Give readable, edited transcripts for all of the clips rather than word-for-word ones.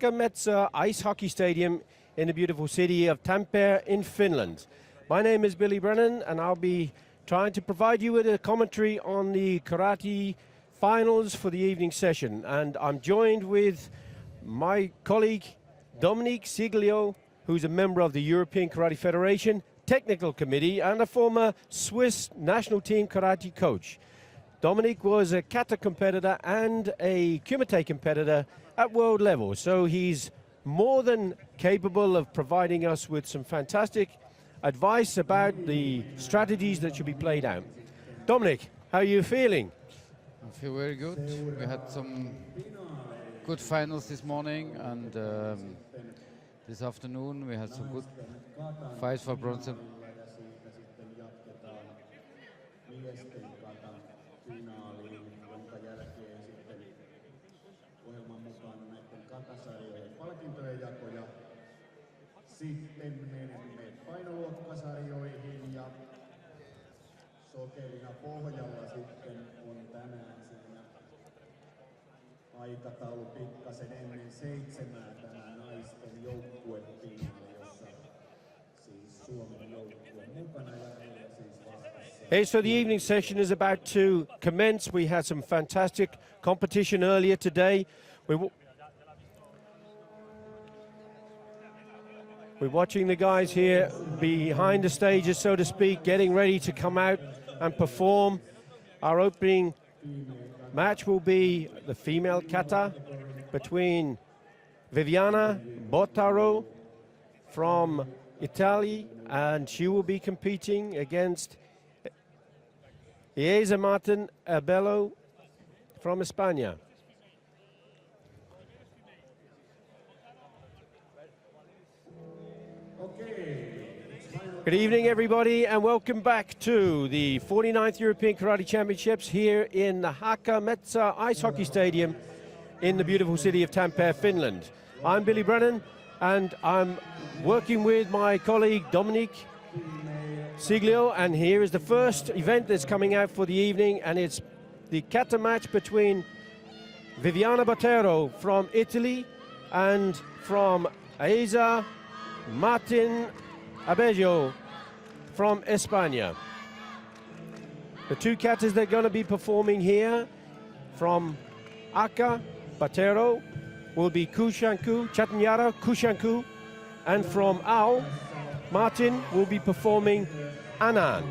Haka Ice Hockey Stadium in the beautiful city of Tampere in Finland. My name is Billy Brennan, and I'll be trying to provide you with a commentary on the karate finals for the evening session. And I'm joined with my colleague Dominique Siglio, who's a member of the European Karate Federation Technical Committee and a former Swiss national team karate coach. Dominic was a kata competitor and a kumite competitor at world level, so he's more than capable of providing us with some fantastic advice about the strategies that should be played out. Dominic, how are you feeling? I feel very good. We had some good finals this morning, and this afternoon we had some good fights for bronze. Finaaliin, jonka jälkeen sitten ohjelman mukaan näiden katasarjojen palkintojen jako ja sitten menemme painoluokkasarjoihin ja sokerina pohjalla sitten on tänään siinä aikataulu pikkasen ennen 7 tänään naisten joukkuefinaali, jossa siis Suomen joukkue mukana ja heillä siis vastassa. Hey, so the evening session is about to commence. We had some fantastic competition earlier today. We're watching the guys here behind the stages, so to speak, getting ready to come out and perform. Our opening match will be the female kata between Viviana Bottaro from Italy, and she will be competing against Ieza Martin Abello from España. Good evening, everybody, and welcome back to the 49th European Karate Championships here in the Haka Ice Hockey Stadium in the beautiful city of Tampere, Finland. I'm Billy Brennan, and I'm working with my colleague Dominique Siglio, and here is the first event that's coming out for the evening, and it's the kata match between Viviana Bottaro from Italy and from Ieza Martin Abello from España. The two katas they're going to be performing here from Aka Bottaro will be Kushanku, Chatanyara Kushanku, and from Ao, Martin will be performing Anan.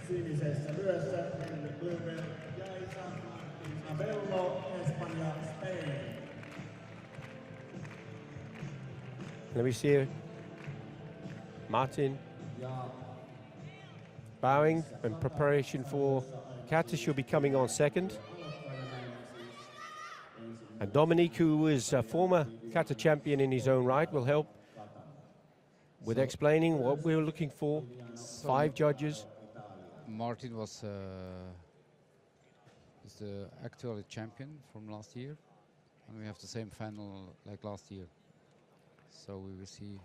Sinisessä lyössä Bluebell Ieza Martin Abello, Espanja, Spain. Let me see Martin bowing in preparation for kata. She'll be coming on second. And Dominique, who is a former kata champion in his own right, will help with explaining what we're looking for. 5 judges. Martin was is the actual champion from last year, and we have the same final like last year. So we will see.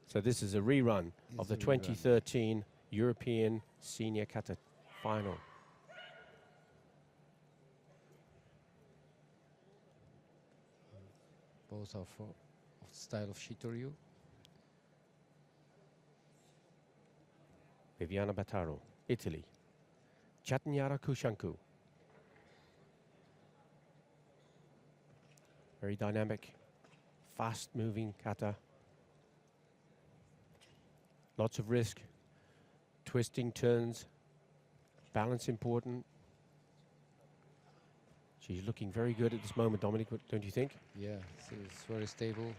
So this is a rerun of the 2013 European Senior Kata Final. Both are of the style of Shitoryu. Viviana Bottaro, Italy. Chatanyara Kushanku. Very dynamic, fast-moving kata. Lots of risk, twisting turns, balance important. She's looking very good at this moment, Dominic, don't you think? Yeah, it's very stable,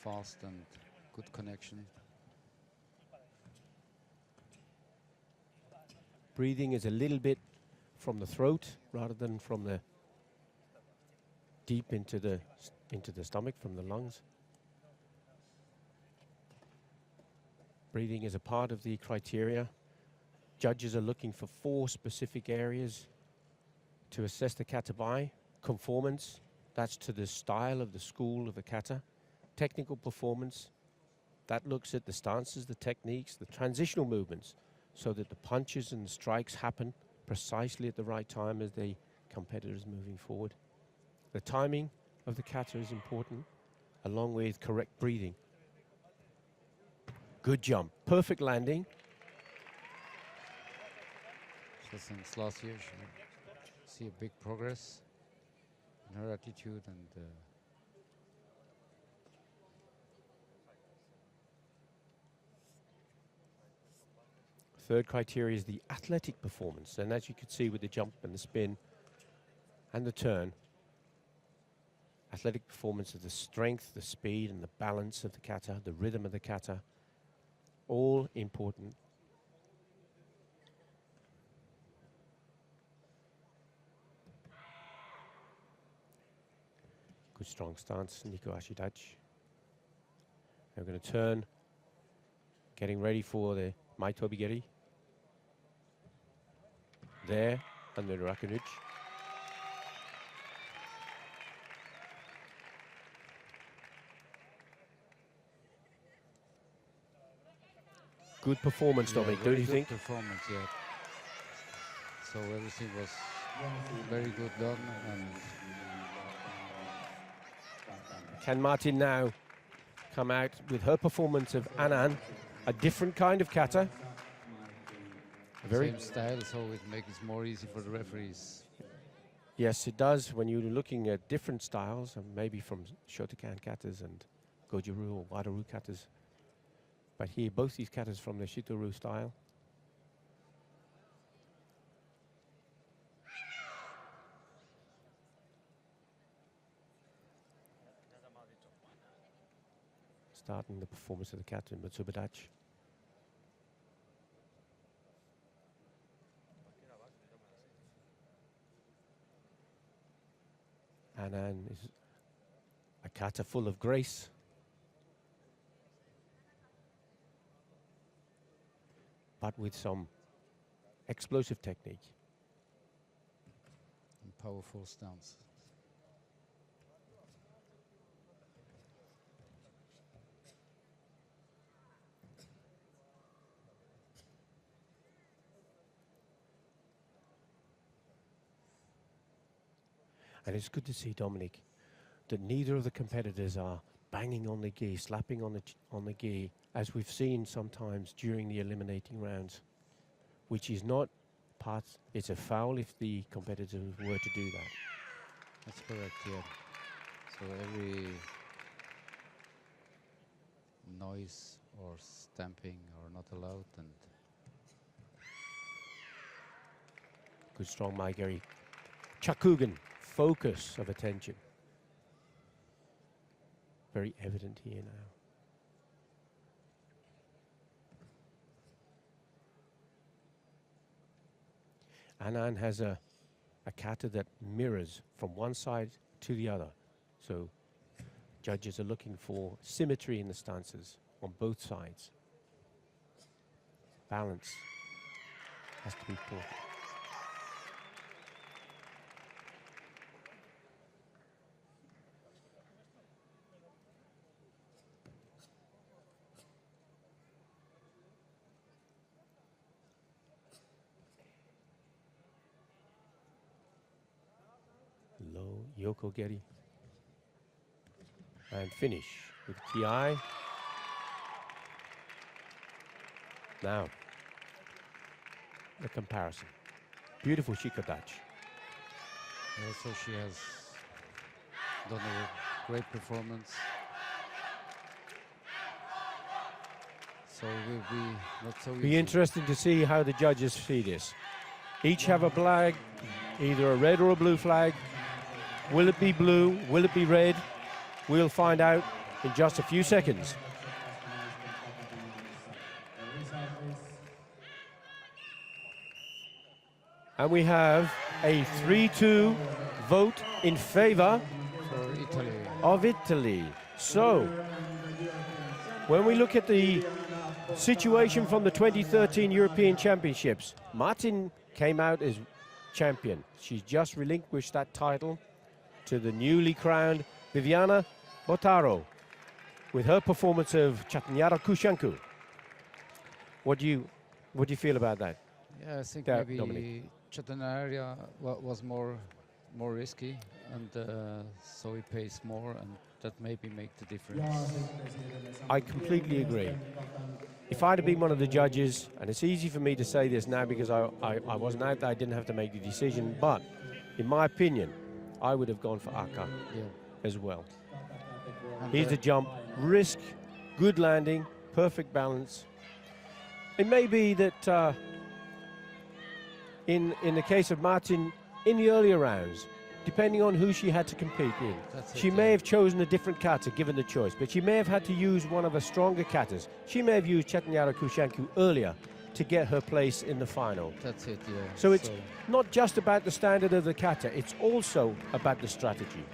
fast, and good connection. Breathing is a little bit from the throat rather than from the deep into the stomach, from the lungs. Breathing is a part of the criteria. Judges are looking for 4 specific areas to assess the kata by. Conformance, that's to the style of the school of the kata. Technical performance, That looks at the stances, the techniques, the transitional movements, so that the punches and the strikes happen precisely at the right time as the competitors moving forward. The timing of the kata is important, along with correct breathing. Good jump, perfect landing. So since last year, she see a big progress in her attitude and Third criteria is the athletic performance, and as you can see with the jump and the spin and the turn, athletic performance of the strength, the speed and the balance of the kata, the rhythm of the kata, all important. Good strong stance, Nico Ashidachi. They're going to turn, getting ready for the Mai Tobigeri. There, under the Rakunuchi. Good performance, Dominic, don't you think? Performance, yeah. So everything was very good done. And can Martin now come out with her performance of Annan, a different kind of kata? same style, so it makes it more easy for the referees. Yes, it does when you're looking at different styles, and maybe from Shotokan katas and Goju-ryu or Wado-ryu katas. But here, both these katas from the Shito-ryu style. Starting the performance of the kata in Matsubadachi. Annan is a kata full of grace. But with some explosive technique. And powerful stance. And it's good to see, Dominic, that neither of the competitors are banging on the gi, slapping on the gi, as we've seen sometimes during the eliminating rounds, which is not part, it's a foul if the competitors were to do that. That's correct, yeah. So every noise or stamping are not allowed. And good strong Maigeri. Chakugan, focus of attention. Very evident here now. Annan has a kata that mirrors from one side to the other. So judges are looking for symmetry in the stances on both sides. Balance has to be important. Low Yoko Geri. And finish with Ki. Now, the comparison. Beautiful Shikodachi. also she has done a great performance. So it will be not so easy. Be interesting to see how the judges see this. Each have a flag, either a red or a blue flag. Will it be blue? Will it be red? We'll find out in just a few seconds. And we have a 3-2 vote in favor For Italy. of Italy. So, when we look at the situation from the 2013 European Championships, Martin came out as champion. She's just relinquished that title to the newly crowned Viviana Bottaro. with her performance of Chatanyara Kushanku. What do you feel about that? Yeah, I think Yeah, maybe Dominic. Chatanaria was more risky, and so he pays more, and that maybe make the difference. I completely agree. If I'd have been one of the judges, and it's easy for me to say this now because I wasn't out there, I didn't have to make the decision, but in my opinion, I would have gone for Aka Yeah. as well. And Here's the jump, risk, good landing, perfect balance. It may be that in the case of Martin, in the earlier rounds, depending on who she had to compete in, That's she it, may yeah. have chosen a different kata given the choice, but she may have had to use one of her stronger katas. She may have used Chetanyara Kushanku earlier to get her place in the final. That's it, yeah. So it's not just about the standard of the kata, it's also about the strategy.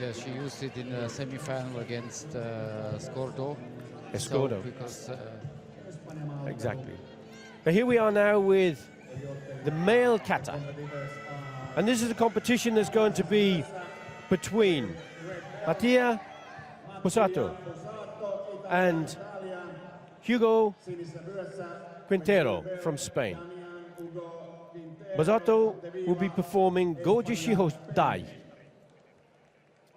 Yeah, she used it in a semi-final against Skordo. Escordo. Because Exactly. But here we are now with the male kata. And this is a competition that's going to be between Mattia Posato and Hugo Quintero from Spain. Posato will be performing Goju Shiho Dai,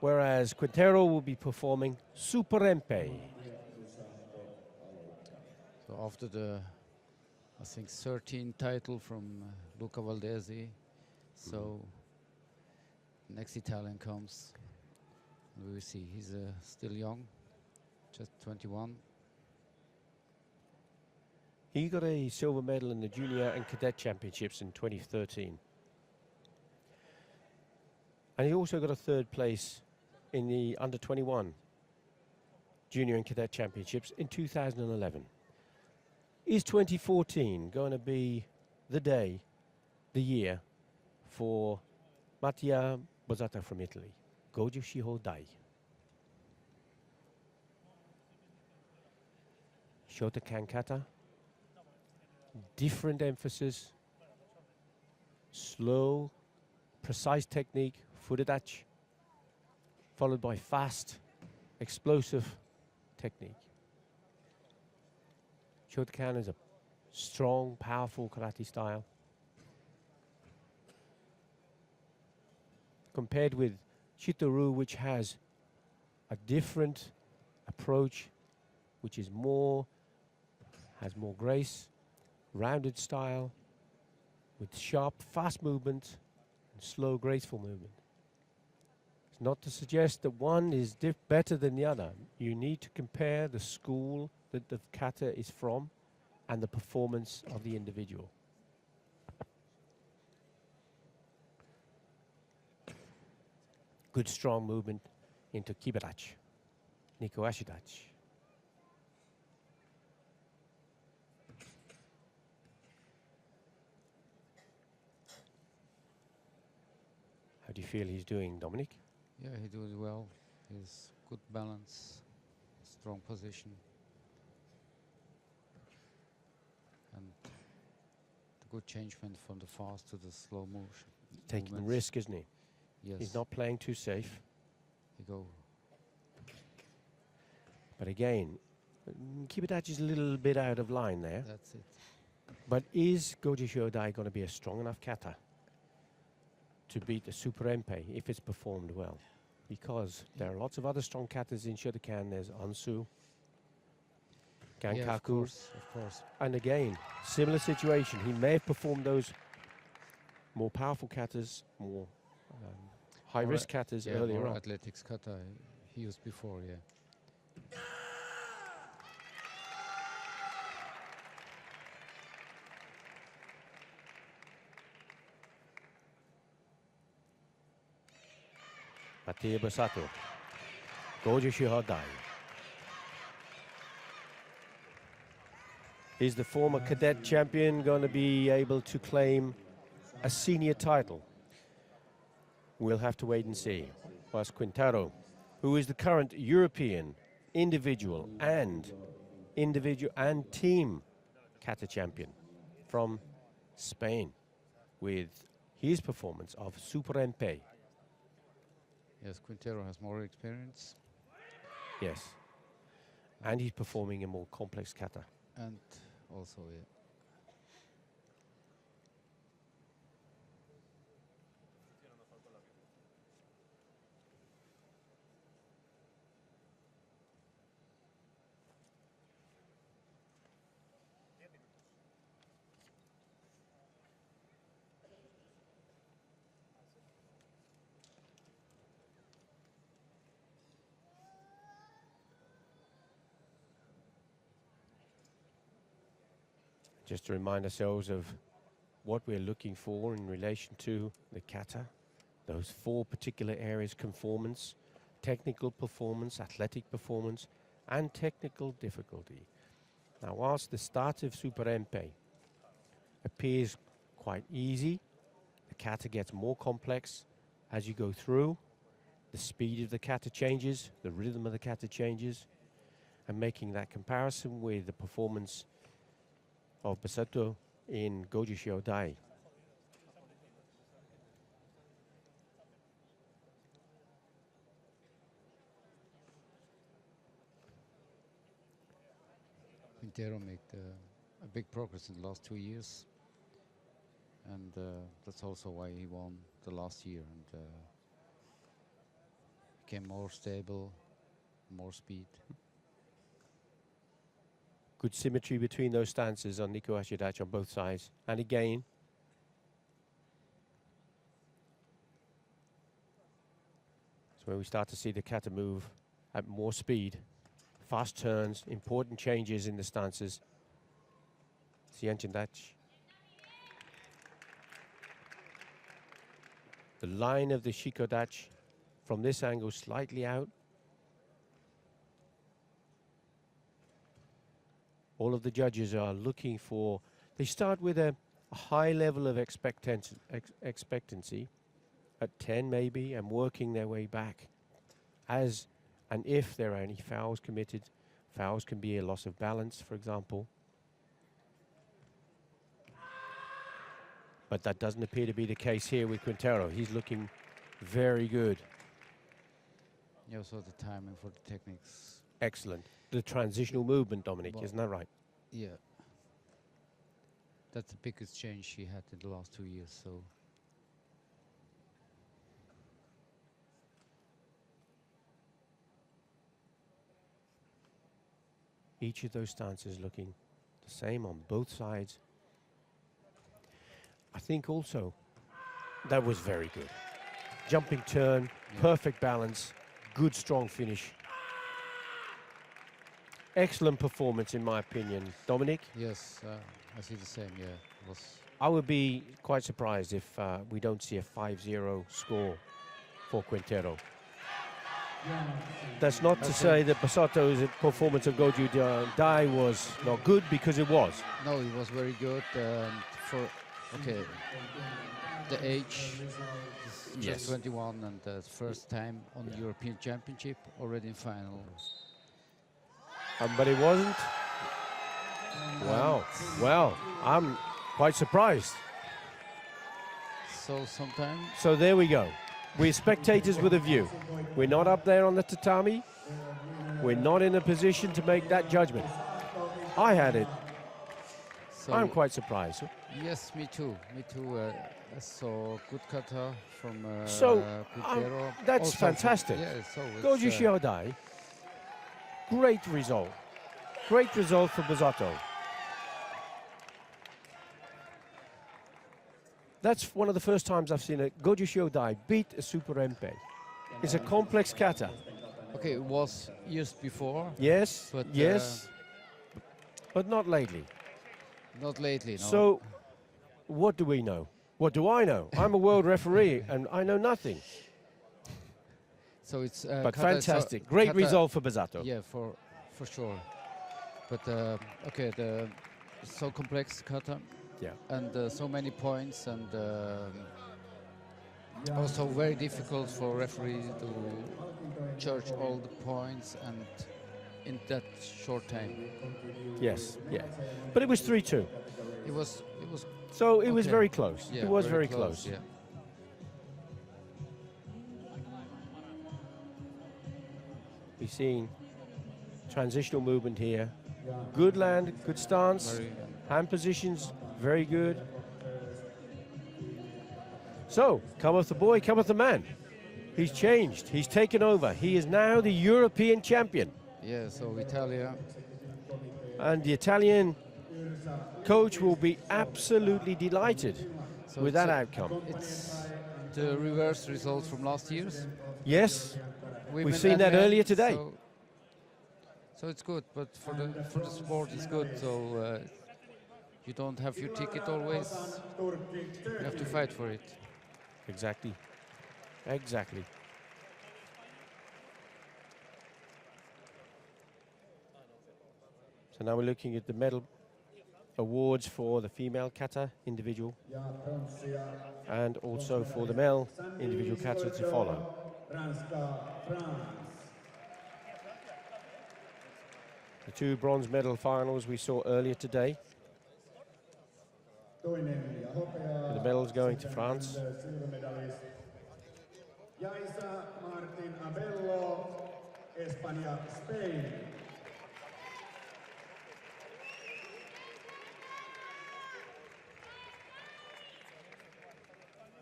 whereas Quintero will be performing Super Empe. so after the, I think 13 title from Luca Valdesi, so next Italian comes. We will see. He's still young, just 21. He got a silver medal in the junior and cadet championships in 2013. And he also got a third place in the under 21 junior and cadet championships in 2011. Is 2014 going to be the day, the year for Mattia Posato from Italy? Goju Shiho Dai. Shotokan kata. Different emphasis. Slow, precise technique, furudachi, followed by fast, explosive technique. Shotokan is a strong, powerful karate style. Compared with Shito-ryu, which has a different approach, which is has more grace, rounded style, with sharp, fast movement, and slow, graceful movement. It's not to suggest that one is better than the other. You need to compare the school that the kata is from and the performance of the individual. Good, strong movement into kibarachi, Niko Ashidachi. How do you feel he's doing, Dominic? Yeah, he does well. He's good balance, strong position, and the good changement from the fast to the slow motion. Taking the movements. risk, isn't he? Yes. He's not playing too safe. He go. But again, Kibadachi is a little bit out of line there. That's it. But is Goju Shiho-dai going to be a strong enough kata to beat the Super Empe if it's performed well? Because there are lots of other strong katas in Shotokan. There's Ansu, Gankaku. Yeah, of course. And again, similar situation. He may have performed those more powerful katas, more high-risk katas earlier more on. athletics kata he used before, yeah. Mattia Posato, Goju Shiho-dai. Is the former cadet champion going to be able to claim a senior title? We'll have to wait and see. Whilst Quintero, who is the current European individual and team kata champion from Spain, with his performance of Super Empe. Yes, Quintero has more experience. Yes. And he's performing a more complex kata. And also, yeah. Just to remind ourselves of what we're looking for in relation to the kata, those 4 particular areas: conformance, technical performance, athletic performance, and technical difficulty. Now, whilst the start of Super Empe appears quite easy, the kata gets more complex as you go through. The speed of the kata changes, the rhythm of the kata changes, and making that comparison with the performance of Basato in Goju Shiodai. Quintero made a big progress in the last 2 years, and that's also why he won the last year and became more stable, more speed. Good symmetry between those stances on Nico Ashidachi on both sides. And again, it's where we start to see the kata move at more speed. Fast turns, important changes in the stances. Sianchendachi. The line of the Shikodachi from this angle slightly out. All of the judges are looking for, they start with a high level of expectancy at 10 maybe, and working their way back. As and if there are any fouls committed, fouls can be a loss of balance, for example. But that doesn't appear to be the case here with Quintero. He's looking very good. You also the timing for the techniques. Excellent. The transitional movement, Dominic, Well, isn't that right? Yeah. That's the biggest change he had in the last 2 years, so. Each of those stances looking the same on both sides. I think also that was very good. Jumping turn, Yeah. perfect balance, good strong finish. Excellent performance in my opinion. Dominic? Yes, I see the same, yeah. I would be quite surprised if we don't see a 5-0 score for Quintero. That's not to say that Basato's performance of Goju Dai was not good, because it was. No, he was very good for, okay, the age, he's Yes. just 21 and the first time on the European Championship, already in final. But it wasn't. Wow. Well, I'm quite surprised. So sometimes, So there we go. We're spectators with a view. We're not up there on the tatami. We're not in a position to make that judgment. I had it. so I'm quite surprised. yes, me too. I saw good kata from So, Quintero. that's Also fantastic. Yeah, so Goju it's, Shiodai, great result. Great result for Basato. That's one of the first times I've seen a Goju Shiodai beat a Super Empe. It's a complex kata. okay, it was years before, Yes, But, yes, but not lately. not lately, no. So, what do we know? What do I know? I'm a world referee and I know nothing. So it's But kata, so fantastic. Great kata- result for Basato. Yeah, for sure. But okay, the so complex kata Yeah. and so many points, and also very difficult for referee to judge all the points and in that short time. Yes, yeah. But it was 3-2. It was So it was Okay. very close. yeah, It was very close. Yeah. We've seen transitional movement here. Good land, good stance, Very, hand positions, very good. So, cometh the boy, cometh the man. He's changed, he's taken over. He is now the European champion. yeah, so Italia, And the Italian coach will be absolutely delighted so with it's that a- outcome. it's the reverse results from last year's. Yes, Women seen and that men, earlier today. So it's good, but for the sport it's good. So you don't have your ticket always. You have to fight for it. exactly. Exactly. So now we're looking at the medal awards for the female kata individual Ja pronssia and also for the male individual kata to follow. Ranska, France. The two bronze medal finals we saw earlier today. Toinen ja hopeaa. The medals going to Sitten France. silvermedalist Yaisa Martin Abello, Espanja, Spain.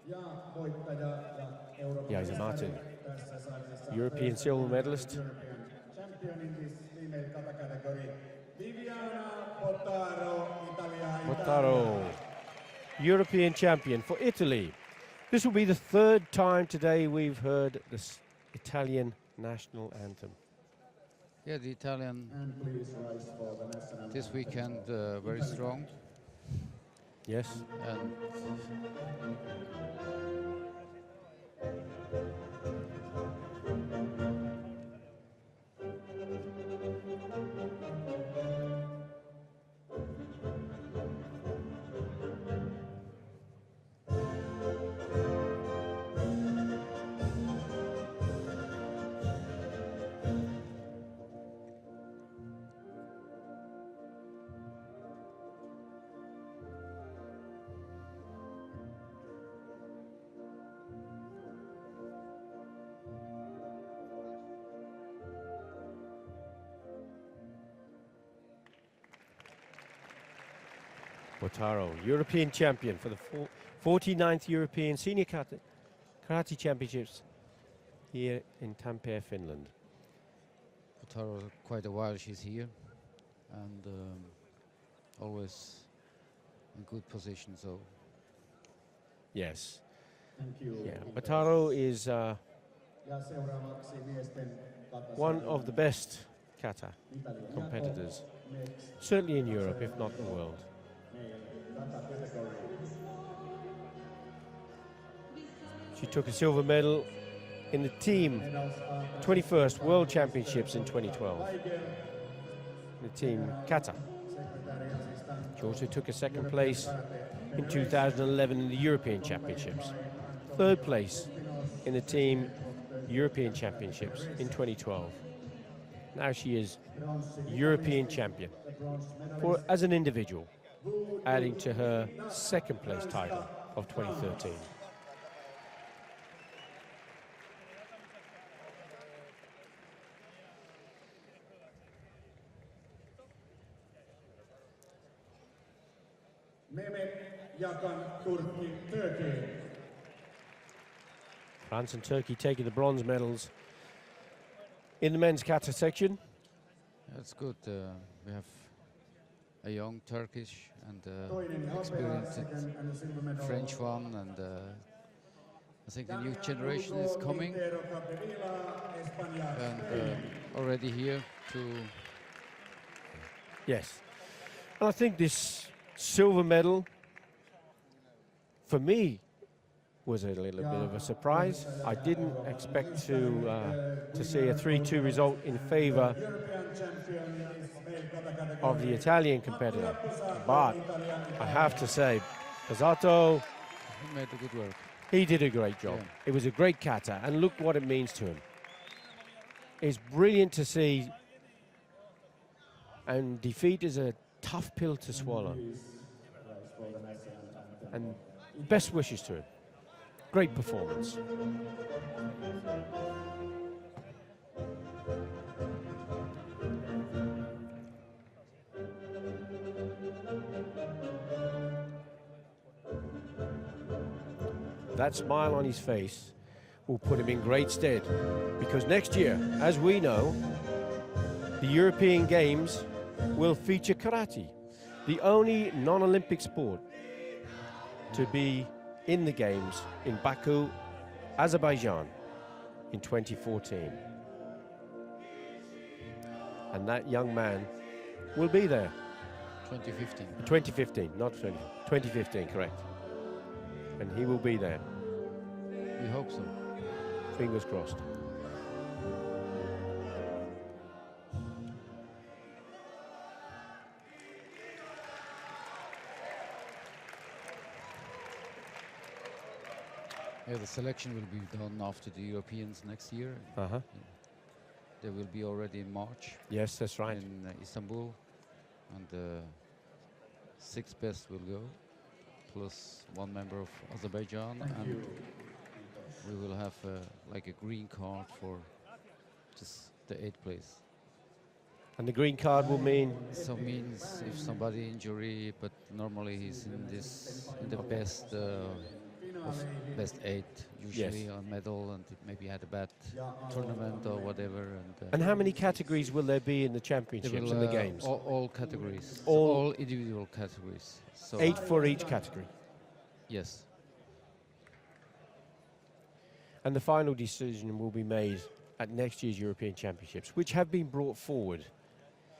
Ja voittaja ja Euroopan Yaisa Martin, mestari tässä sarjassa. European silver medalist. European champion in this female kata category. Viviana Potaro, Italia. Mottaro, European champion for Italy. This will be the third time today we've heard this Italian national anthem. Yeah, the Italian And please rise for the national this anthem. weekend very strong, Yes, and Mottaro, European champion for the 49th European Senior Karate Championships here in Tampere, Finland. Potaro quite a while she's here, and always in good position. So Yes, Thank you. yeah. Mottaro is Ja seuraavaksi miesten one of the best kata Italian competitors, next certainly in Europe, if not the world. male kata category. She took a silver medal in the team Medals are 21st World Championships in 2012, Tiger, the team kata. secretary assistant. She also took a second place in 2011 in the European Championships, third place in the team European Championships in 2012. Now she is European champion as an individual, adding to her second place title of 2013. Mehmet Yakan, Turkey, Turkey. France and Turkey taking the bronze medals in the men's kata section. that's good. We have a young Turkish and Toinen ja hopeaa, experienced second and silver medal. French one, and I think the new generation is coming Quintero Capdevila, Espanja, and Spain. already here to Yes. And I think this silver medal, for me, was a little bit of a surprise. I didn't expect to see a 3-2 result in favour European champion is male kata category. of the Italian competitor. But I have to say, Pizzato, he made a good work. he did a great job. Yeah. It was a great kata, and look what it means to him. It's brilliant to see, and defeat is a tough pill to swallow. And best wishes to him. Great performance. that smile on his face will put him in great stead, because next year, as we know, the European Games will feature karate, the only non-Olympic sport to be in the Games in Baku, Azerbaijan in 2014. And that young man will be there. 2015. 2015, not 2015, correct. And he will be there. We hope so. Fingers crossed. Yeah, the selection will be done after the Europeans next year. Uh-huh. They will be already in March Yes, that's right. in Istanbul, and the 6 best will go, plus 1 member of Azerbaijan, and we will have like a green card for just the 8th place. And the green card will mean So means if somebody injury, but normally he's in the best of best 8 usually Yes. on medal, and maybe had a bad tournament or whatever. And how many categories will there be in the they championships will, and the games? all categories, All- all individual categories. So 8 for each category. yes, And the final decision will be made at next year's European Championships, which have been brought forward,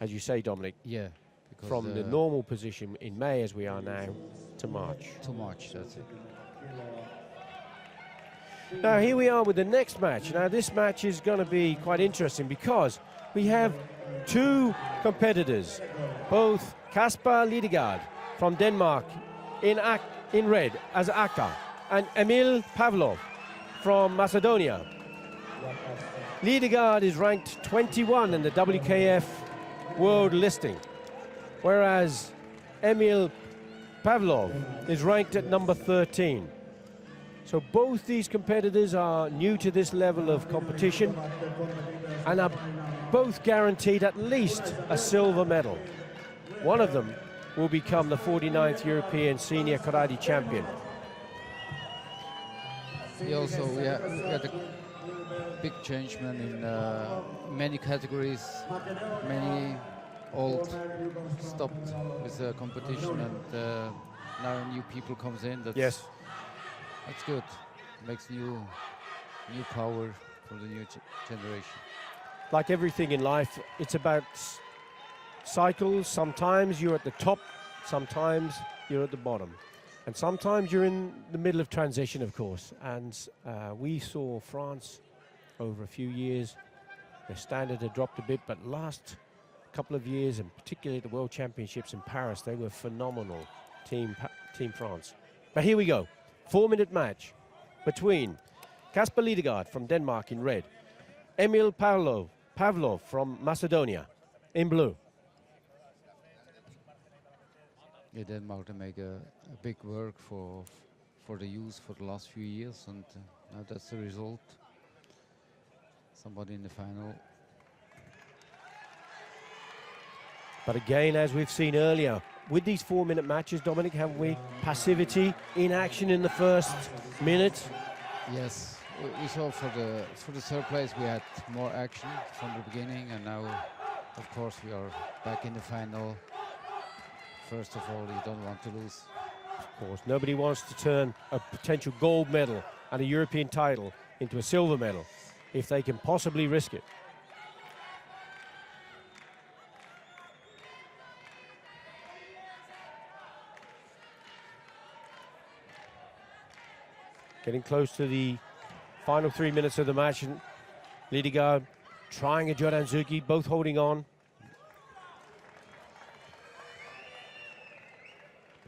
as you say, Dominic, yeah, because from the normal position in May, as we are now, to March. too much. That's it. Now here we are with the next match. Now this match is going to be quite interesting because we have 2 competitors, both Kasper Lidegaard from Denmark in red as Aka, and Emil Pavlov from Macedonia. Lidegaard is ranked 21 in the WKF world listing, whereas Emil Pavlov is ranked at number 13. So both these competitors are new to this level of competition and are both guaranteed at least a silver medal. One of them will become the 49th European Senior Karate Champion. We had a big changement in many categories. Many old stopped with the competition, and now new people comes in. Yes. That's good. Makes new power for the new generation. Like everything in life, it's about cycles. Sometimes you're at the top, sometimes you're at the bottom. And sometimes you're in the middle of transition, of course. And we saw France over a few years. Their standard had dropped a bit, but last couple of years, and particularly the World Championships in Paris, they were phenomenal, Team France. But here we go. 4-minute match between Kasper Lidegaard from Denmark in red, Emil Pavlov from Macedonia in blue. Yeah, Denmark to make a big work for the youth for the last few years, and now that's the result. Somebody in the final. But again, as we've seen earlier, with these 4-minute matches, Dominic, have we passivity, inaction in the first minute? Yes, we saw for the 3rd place we had more action from the beginning, and now, of course, we are back in the final. First of all, you don't want to lose. Of course, nobody wants to turn a potential gold medal and a European title into a silver medal if they can possibly risk it. Getting close to the final 3 minutes of the match, and Lidegaard trying a Jodanzuki, both holding on.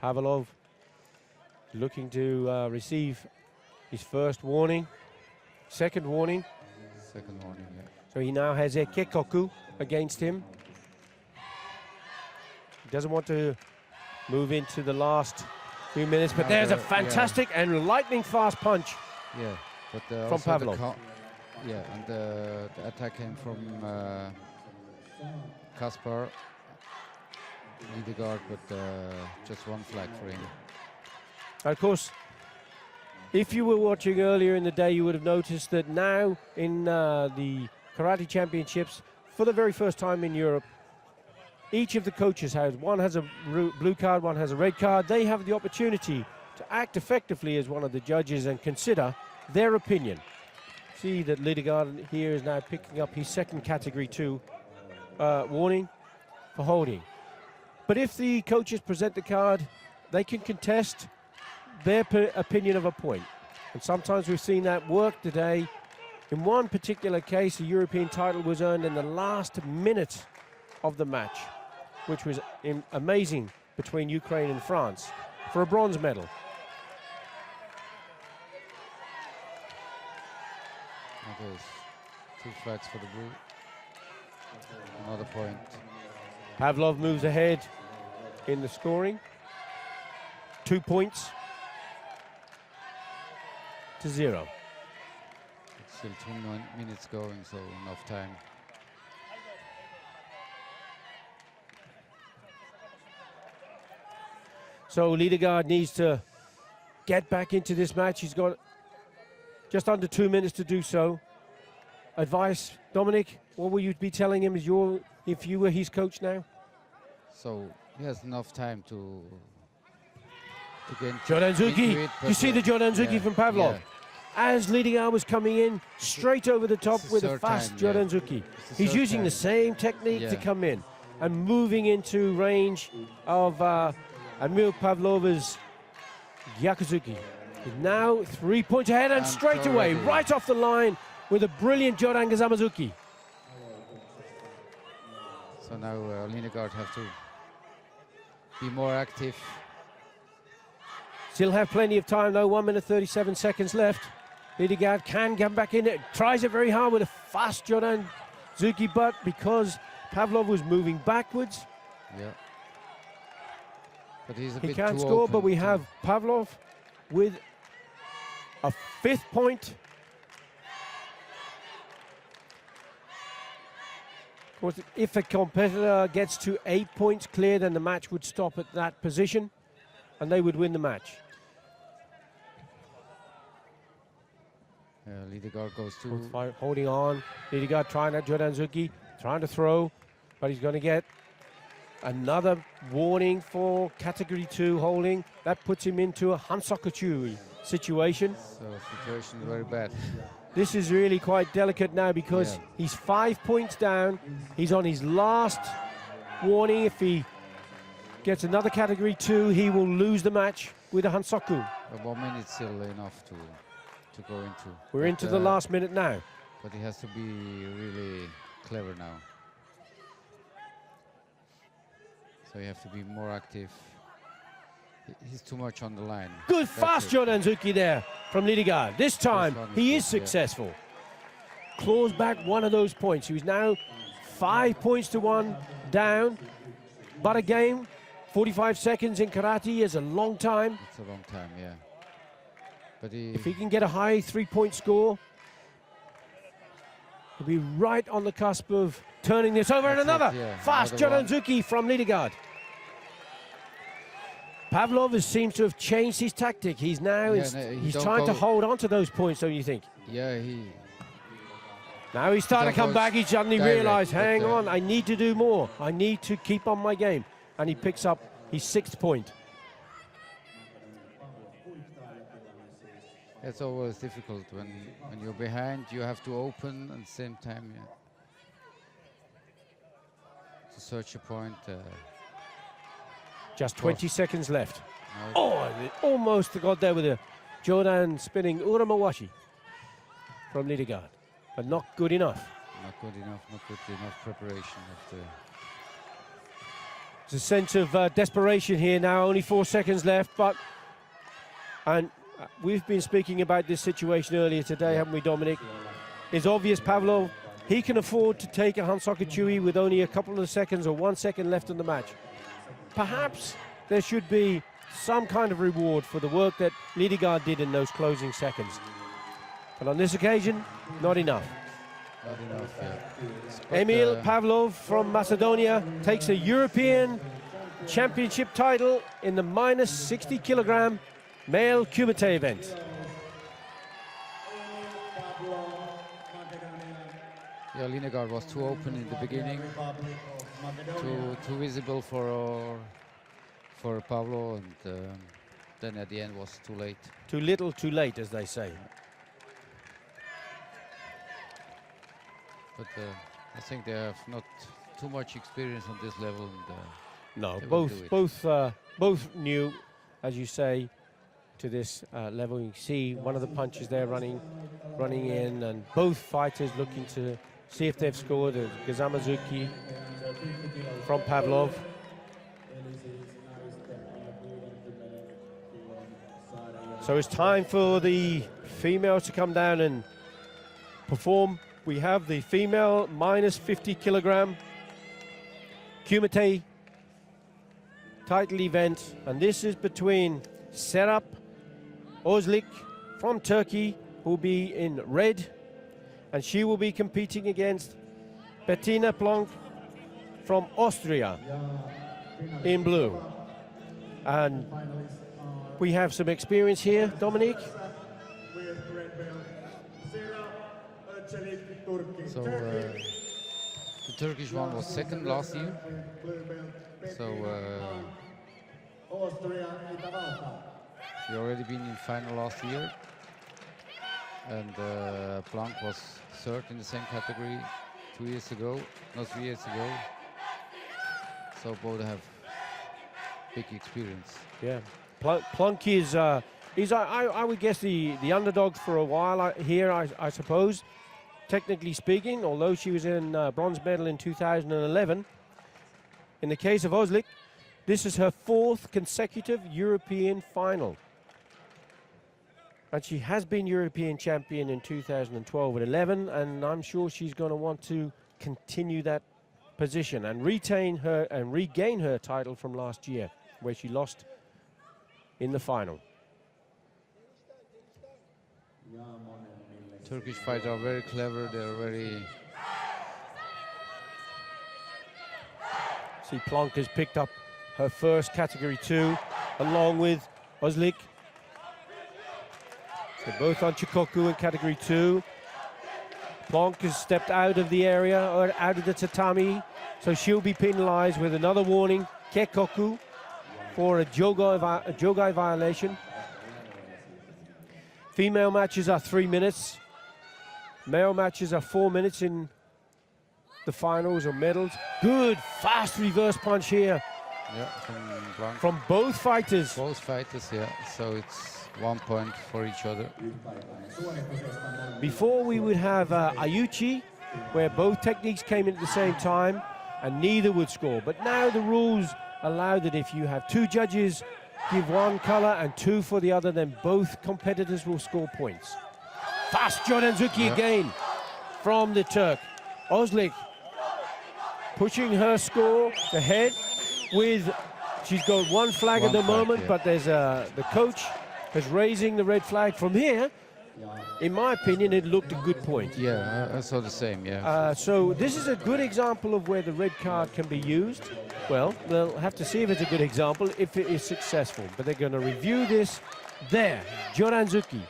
Pavlov looking to receive his first warning, second warning. Second warning, yeah. So he now has Kekoku against him. He doesn't want to move into the last few minutes, but there's a fantastic and lightning fast punch. Yeah, but from also Pavlov. And the attack came from Kasper Lidegaard, but just one flag for him. Of course, If you were watching earlier in the day, you would have noticed that now in the Karate Championships, for the very first time in Europe, each of the coaches one has a blue card, one has a red card. They have the opportunity to act effectively as one of the judges and consider their opinion. See that Lidegaard here is now picking up his second category 2 warning for holding. But if the coaches present the card, they can contest their opinion of a point. And sometimes we've seen that work today. In one particular case, a European title was earned in the last minute of the match, which was amazing, between Ukraine and France for a bronze medal. There's 2 flags for the blue. Another point. Pavlov moves ahead in the scoring. 2 points to 0. It's still 2 minutes going, so enough time. So Lidegaard needs to get back into this match. He's got just under 2 minutes to do so. Advice, Dominic, what will you be telling him if you were his coach now? So he has enough time to get Jordan-Zuki, you see the Jordan-Zuki yeah, from Pavlov? yeah. As Lidegaard was coming in, straight over the top with a fast Jordan-Zuki. He's using the same technique to come in and moving into range of Emil Pavlov's Yakuzuki. He's now 3 points ahead and straight away, right off the line, with a brilliant Joran Gazamazuki. So now Lidegaard have to be more active. Still have plenty of time though, 1 minute 37 seconds left. Lidegaard can get back in it, tries it very hard with a fast Joran Zuki, but because Pavlov was moving backwards, but he's a he bit can't too score, open but we have Pavlov with a 5th point. Of course, if a competitor gets to 8 points clear, then the match would stop at that position and they would win the match. Lidegaard goes to... Holding on. Lidegaard trying at Jordan-Zuki, trying to throw, but he's going to get another warning for category 2 holding. That puts him into a Hansokachui situation. So situation is very bad. This is really quite delicate now because he's 5 points down. He's on his last warning. If he gets another category 2, he will lose the match with a Hansoku. 1 minute still enough to go into. We're into the last minute now. But he has to be really clever now. So you have to be more active. He's too much on the line. Good fast Jordan-Zuki there from Lidegaard. This time he is successful. Claws back one of those points. He was now 5 points to 1 down. But again, 45 seconds in karate is a long time. It's a long time, yeah. But if he can get a high 3-point score, he'll be right on the cusp of turning this over. And another fast Jordan-Zuki from Lidegaard. Pavlov seems to have changed his tactic. He's now he's trying to hold on to those points, don't you think? Yeah, now he's starting to come back. He suddenly realized, hang on, I need to do more. I need to keep on my game. And he picks up his 6th point. It's always difficult when you're behind. You have to open at the same time. To search a point. Just 20 seconds left. Oh, it almost got there with a Jordan spinning Uramawashi from Lidegaard, but not good enough. Not good enough, not good enough preparation. There's a sense of desperation here now, only 4 seconds left, and we've been speaking about this situation earlier today, haven't we, Dominic? It's obvious Pavlov, he can afford to take a Hansokachui with only a couple of seconds or 1 second left in the match. Perhaps there should be some kind of reward for the work that Lidegaard did in those closing seconds. But on this occasion, not enough. Not enough, yeah. Emil Pavlov from Macedonia takes a European Championship title in the -60 kilogram male kumite event. Yeah, Linegaard was too open in the beginning, too visible for Pablo, and then at the end was too late. Too little, too late, as they say. But I think they have not too much experience on this level. And, No, they will do it. both new, as you say, to this level. You can see one of the punches there running in, and both fighters looking to see if they've scored. Gazamazuki from Pavlov. So it's time for the females to come down and perform. We have the female minus 50 kilogram Kumite title event, and this is between Serap Ozlik from Turkey, who will be in red, and she will be competing against Bettina Plonk from Austria in blue. And we have some experience here, Dominic. So the Turkish one was second last year. So she already been in final last year, and Planck was third in the same category 3 years ago. So both have big experience. Yeah, Plonk is I would guess the underdog for a while here, I suppose. Technically speaking, although she was in bronze medal in 2011. In the case of Ozlik, this is her 4th consecutive European final. And she has been European champion in 2012 and 11, and I'm sure she's going to want to continue that position and regain her title from last year, where she lost in the final. Turkish fighters are very clever. They're very... See, Plonk has picked up her first category 2 along with Ozlik. So both on Chikoku in category 2. Plonk has stepped out of the area, or out of the tatami, so she'll be penalized with another warning, Kekoku, for a jogai violation. Female matches are 3 minutes. Male matches are 4 minutes in the finals or medals. Good, fast reverse punch here. Yeah, from both fighters. Both fighters, yeah. So it's 1 point for each other. Before we would have Ayuchi, where both techniques came in at the same time and neither would score. But now the rules allow that if you have 2 judges give one color and 2 for the other, then both competitors will score points. Fast Jodanzuki again from the Turk. Ozlik pushing her score ahead with, she's got 1 flag at the moment, but there's the coach is raising the red flag from here. In my opinion, it looked a good point. Yeah, I saw the same, yeah. So this is a good example of where the red card can be used. Well, they'll have to see if it's a good example, if it is successful. But they're going to review this there, Jodanzuki.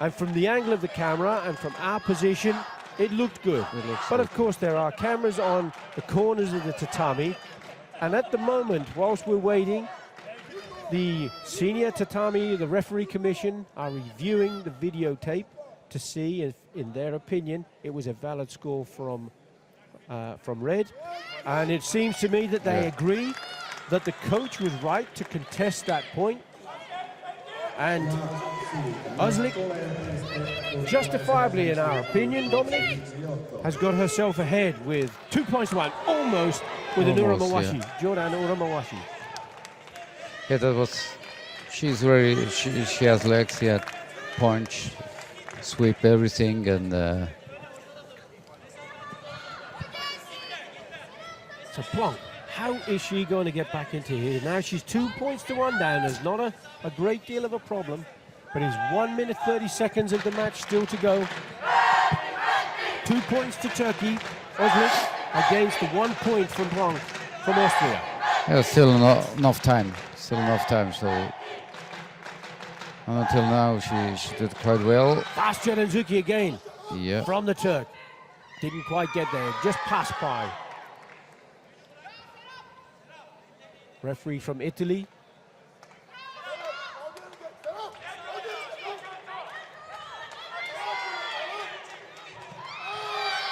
And from the angle of the camera and from our position, it looked good. But of course, there are cameras on the corners of the tatami. And at the moment, whilst we're waiting, the senior tatami, the referee commission, are reviewing the videotape to see if, in their opinion, it was a valid score from red. And it seems to me that they agree that the coach was right to contest that point. And Ozlik, justifiably in our opinion, Dominic, has got herself ahead with 2 points to 1, almost with an Uramawashi, Jordan Uramawashi. Yeah, that was, she has legs, she had punch, sweep, everything, and so Plonk, how is she going to get back into here? Now she's 2 points to 1 down. There's not a great deal of a problem, but it's 1 minute 30 seconds of the match still to go. 2 points to Turkey, Ozlik, against the 1 point from Plonk from Austria. Yeah, still enough time. So until now she did quite well. Fast Jodanzuki again from the Turk. Didn't quite get there, just passed by. Referee from Italy.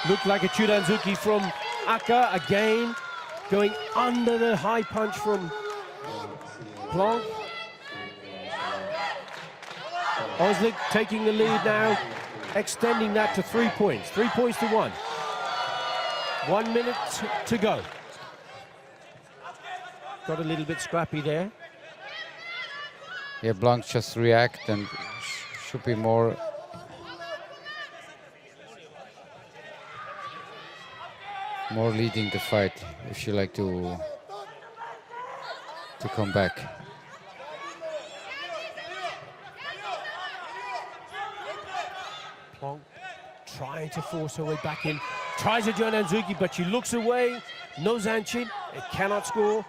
Looked like a Chudanzuki from Aka again, going under the high punch from Planck. Oslik taking the lead now, extending that to 3 points. 3 points to 1. 1 minute to go. Got a little bit scrappy there. Yeah, Blanc just react and should be more leading the fight if she like to come back. Planck trying to force her way back in. Tries a Chudanzuki, but she looks away. No Zanchin. It cannot score.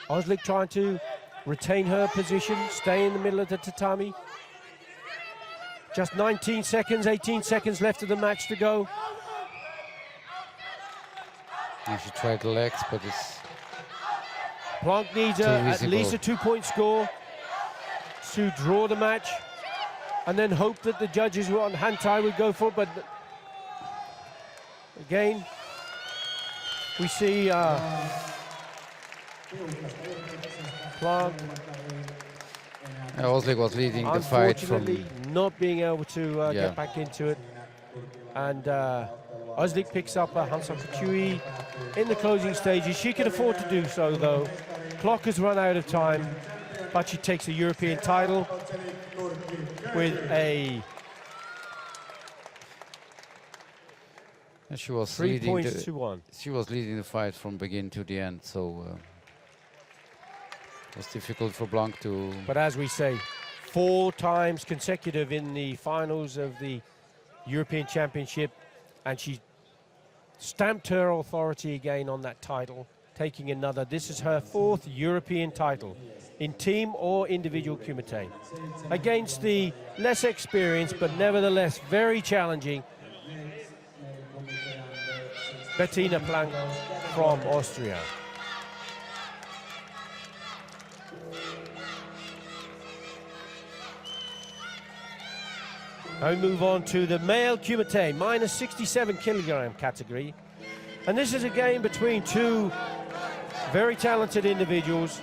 Oslik trying to retain her position, stay in the middle of the tatami. Just 19 seconds, 18 seconds left of the match to go. And she tried the legs, but it's Planck needs at least a 2-point score to draw the match, and then hope that the judges were on hand tie would go for it. But again, we see Planck Oslik was leading the fight from unfortunately not being able to get back into it, and Oslik picks up a Hansoku Chui in the closing stages. She can afford to do so, though. Clock has run out of time, but she takes a European title with a and she was 3 leading points to 1. she was leading the fight from begin to the end, so it was difficult for Blanc to. But as we say, 4 times consecutive in the finals of the European Championship, and she stamped her authority again on that title, taking another. This is her 4th European title in team or individual kumite, against the less experienced but nevertheless very challenging Bettina Planck from Austria. Now we move on to the male kumite, minus 67 kilogram category. And this is a game between 2 very talented individuals.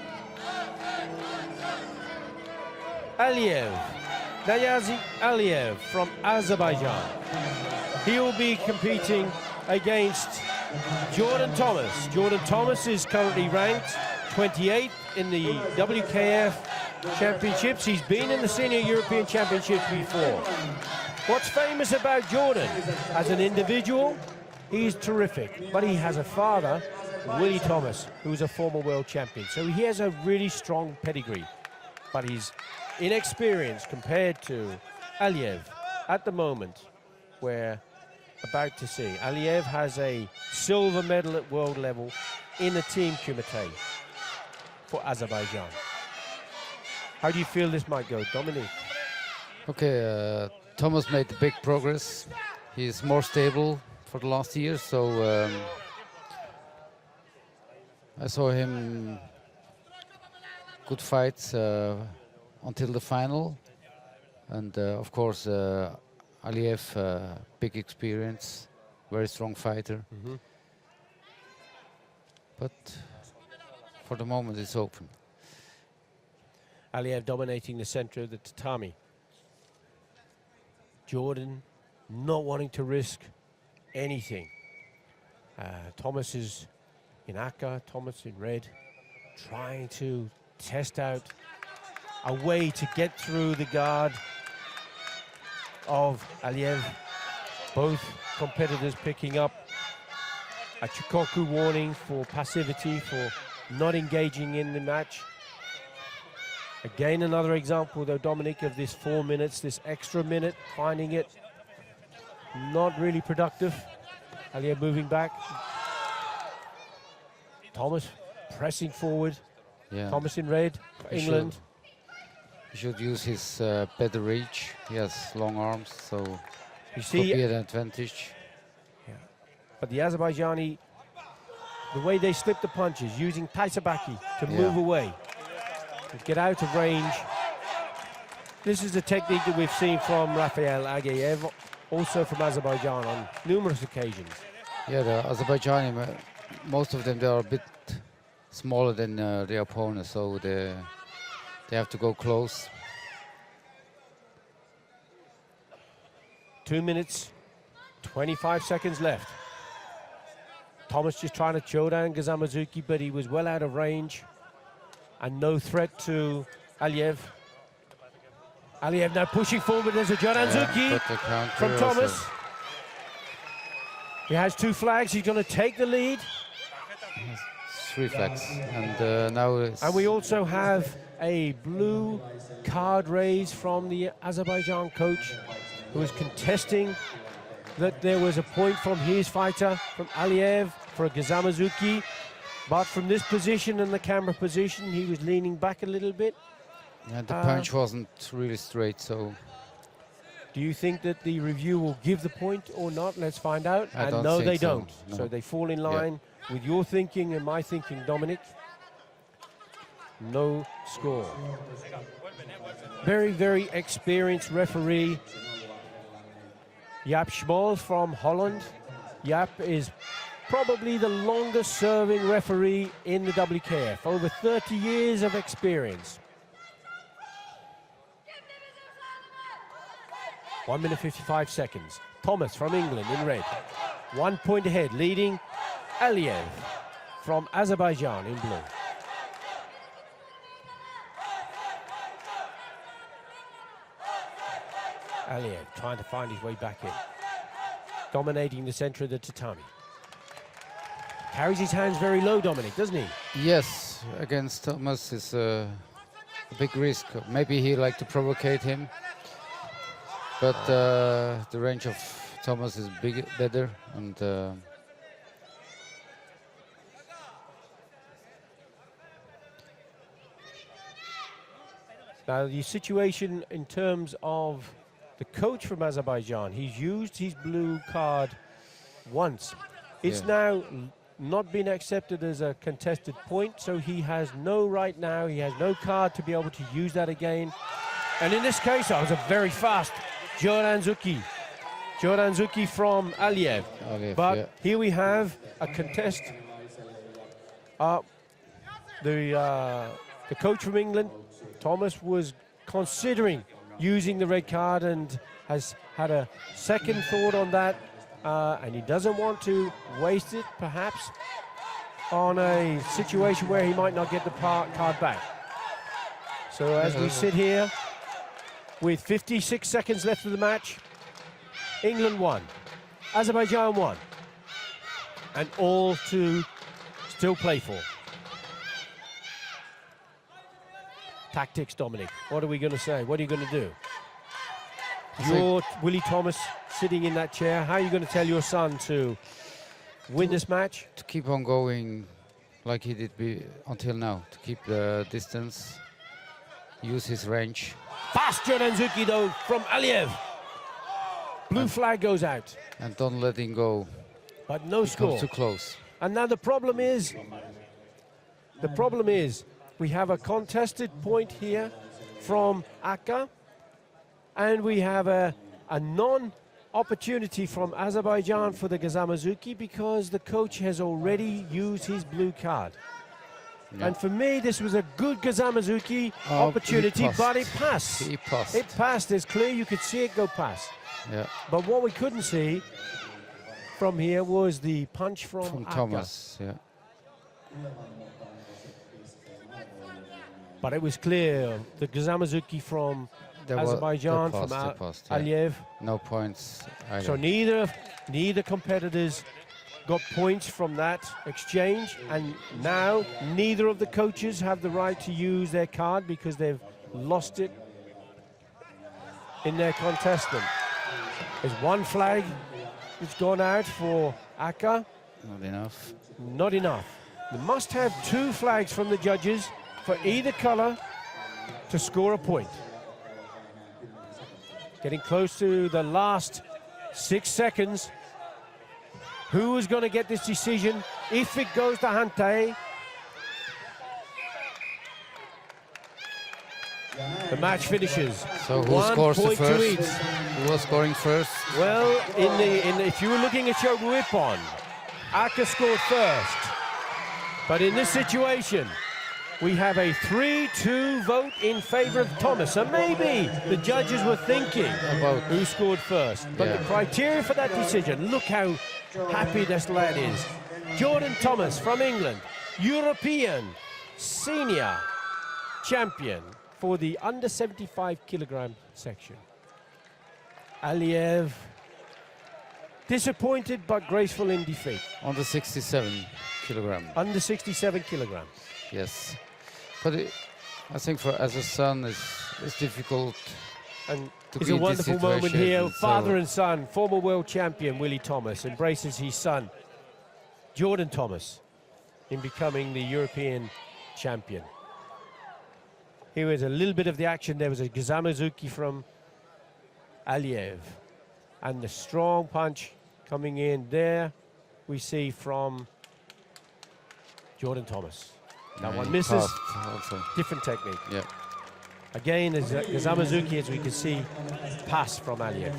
Aliyev, Nayazi Aliyev from Azerbaijan. He will be competing against Jordan Thomas. Jordan Thomas is currently ranked 28th in the WKF Championships. He's been in the Senior European Championships before. What's famous about Jordan? As an individual, he's terrific, but he has a father, Willie Thomas, who's a former world champion. So he has a really strong pedigree, but he's inexperienced compared to Aliyev at the moment. We're about to see. Aliyev has a silver medal at world level in the team kumite for Azerbaijan. How do you feel this might go, Dominique? Okay, Thomas made big progress. He's more stable for the last year, so I saw him good fights until the final, and of course Aliyev, big experience, very strong fighter. But for the moment it's open. Aliyev dominating the center of the tatami. Jordan not wanting to risk anything. Thomas is in Aka, Thomas in red, trying to test out a way to get through the guard of Aliyev. Both competitors picking up a Chikoku warning for passivity, for not engaging in the match. Again, another example, though, Dominic, of this 4 minutes, this extra minute, finding it not really productive. Aliyev moving back. Thomas pressing forward. Yeah. Thomas in red for England. He should use his better reach. He has long arms, so You Could see, be an advantage. but the Azerbaijani, the way they slip the punches, using Taisabaki to Yeah. move away, to get out of range. This is the technique that we've seen from Rafael Agayev, also from Azerbaijan on numerous occasions. Yeah, the Azerbaijani, most of them, they are a bit smaller than their opponents, so they have to go close. 2 minutes, 25 seconds left. Thomas just trying to chow down Gazamazuki, but he was well out of range and no threat to Aliyev. Aliyev now pushing forward. There's a Joranzuki But the counter from also. Thomas. He has 2 flags. He's going to take the lead. 3 flags, and now it's And we also have a blue card raised from the Azerbaijan coach, who is contesting that there was a point from his fighter, from Aliyev, for Gazamazuki. But from this position and the camera position, he was leaning back a little bit. and the punch wasn't really straight, so Do you think that the review will give the point or not? Let's find out. I And don't no, think they so, don't. no. So they fall in line with your thinking and my thinking, Dominic. No score. Very, very experienced referee, Jaap Schmol from Holland. Jaap is probably the longest serving referee in the WKF, over 30 years of experience. 1 minute 55 seconds. Thomas from England in red. 1 point ahead, leading Aliyev from Azerbaijan in blue. Aliyev trying to find his way back in. Dominating the center of the tatami. Carries his hands very low, Dominic, doesn't he? yes, against Thomas is a big risk. Maybe he like to provocate him, but the range of Thomas is better, and Now, the situation in terms of the coach from Azerbaijan, he's used his blue card once. It's now not been accepted as a contested point, so he has no right now, he has no card to be able to use that again. And in this case, that was a very fast Joranzuki from Aliyev. Aliyev, But yeah. here we have a contest. The coach from England, Thomas, was considering using the red card and has had a second thought on that, and he doesn't want to waste it, perhaps, on a situation where he might not get the card back. So as we sit here with 56 seconds left of the match, England won, Azerbaijan won, and all to still play for. Tactics, Dominic. What are we going to say? What are you going to do? You're Willie Thomas sitting in that chair. How are you going to tell your son to win this match? to keep on going like he did until now, to keep the distance, use his range. Fast Joranzuki, though, from Aliyev. Blue flag goes out, And don't let him go. but no He score. comes too close. And now the problem is, we have a contested point here from Akka, and we have a non-opportunity from Azerbaijan for the Gazamazuki because the coach has already used his blue card. Yeah. And for me, this was a good Gazamazuki Oh, opportunity, he passed. but it passed. He passed. It passed. It's clear you could see it go past. Yeah, But what we couldn't see from here was the punch from Akka. Thomas. Yeah. But it was clear the Gazamazuki from Azerbaijan, from Aliyev. No points either. So neither competitors got points from that exchange, and now neither of the coaches have the right to use their card because they've lost it in their contestant. There's one flag that's gone out for Akka. Not enough. Not enough. They must have 2 flags from the judges for either color to score a point. Getting close to the last 6 seconds. Who is going to get this decision? If it goes to Hante, the match finishes. So who 1 scores the point to first? each. Who was scoring first? Well, if you were looking at your whip on, Aka scored first. But in this situation, we have a 3-2 vote in favor of Thomas. So maybe the judges were thinking about who scored first. But the criteria for that decision, look how happy this lad is. Jordan Thomas from England, European senior champion for the under 75 kilogram section. Aliev, disappointed but graceful in defeat. On the 67 kilogram. Under 67 kilograms. Yes. But I think for as a son, it's difficult. And to it's be a in this wonderful moment here. situation, Father so- and son, former world champion Willie Thomas embraces his son, Jordan Thomas, in becoming the European champion. Here was a little bit of the action. There was a Gazamazuki from Aliev. And the strong punch coming in there, we see from Jordan Thomas. That one misses. Also. Different technique. Yeah. Again, as Gazamazuki, as we can see, pass from Aliev.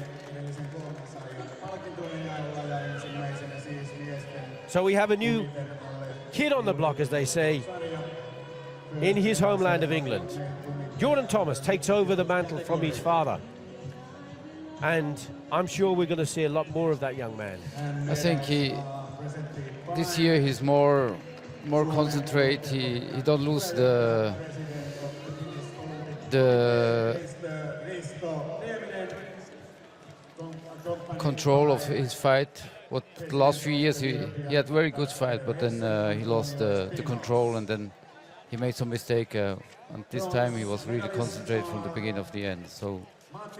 So we have a new kid on the block, as they say, in his homeland of England. Jordan Thomas takes over the mantle from his father. And I'm sure we're going to see a lot more of that young man. I think this year he's more concentrate. He don't lose the control of his fight. What the last few years he had very good fight, but then he lost the control, and then he made some mistake. And this time he was really concentrated from the beginning of the end. So.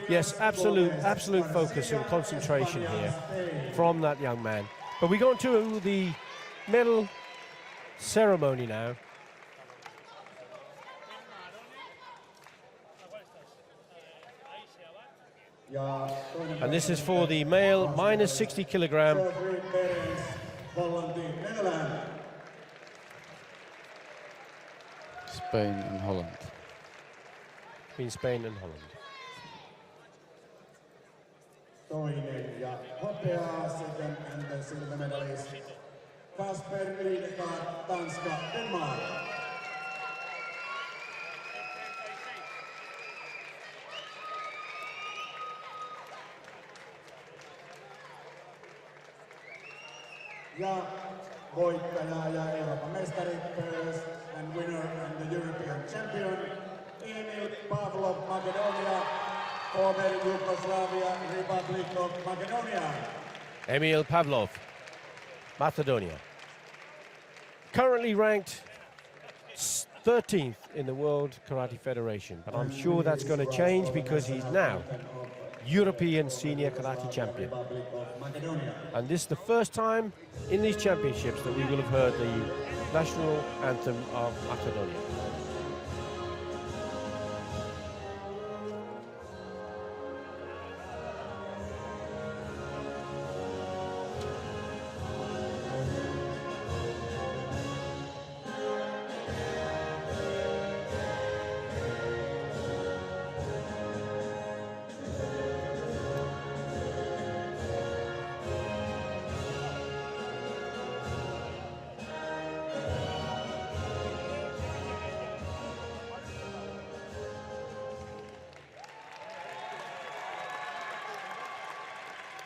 Yes, absolute focus and concentration here from that young man. But we go on to the medal ceremony now. And this is for the male minus 60 kilogram. Spain and Holland. Between Spain and Holland. Toinen ja hopeaa sitten and the silver medalist Kasper Lidegaard, Tanska, Denmark. Ja voittaja ja Euroopan mestari first and winner and the European champion Emil Pavlov, Macedonia. Former Yugoslavia Republic of Macedonia. Emil Pavlov, Macedonia. Currently ranked 13th in the World Karate Federation, but I'm sure that's going to change because he's now European Senior Karate Champion. And this is the first time in these championships that we will have heard the national anthem of Macedonia.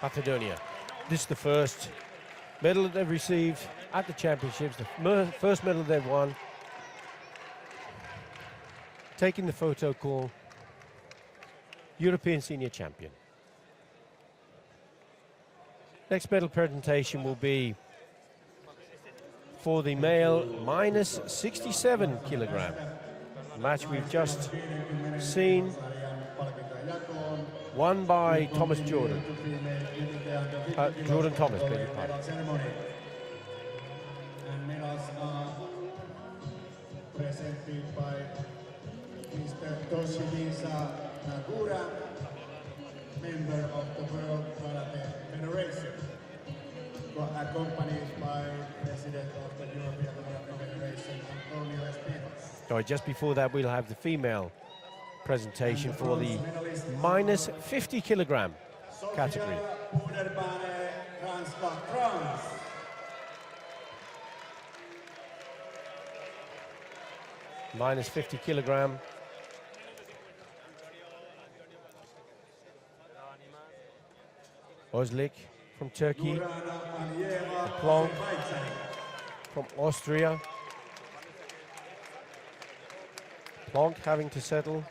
Macedonia. This is the first medal that they've received at the championships, the first medal they've won. Taking the photo call, European Senior Champion. Next medal presentation will be for the male minus 67 kilogram. The match we've just seen, won by Thomas Jordan. Jordan Thomas, beg your pardon. And medals are presented by Mr. Toshihisa Nagura member of the World Karate Federation, accompanied by President of the European Karate Federation, Antonio Espinos. Sorry, just before that, we'll have the female presentation for the minus 50 kilogram category. Puderbane, Ranska, France. Minus 50 kilogram. Ozlik from Turkey. Plonk from Austria. Plonk having to settle.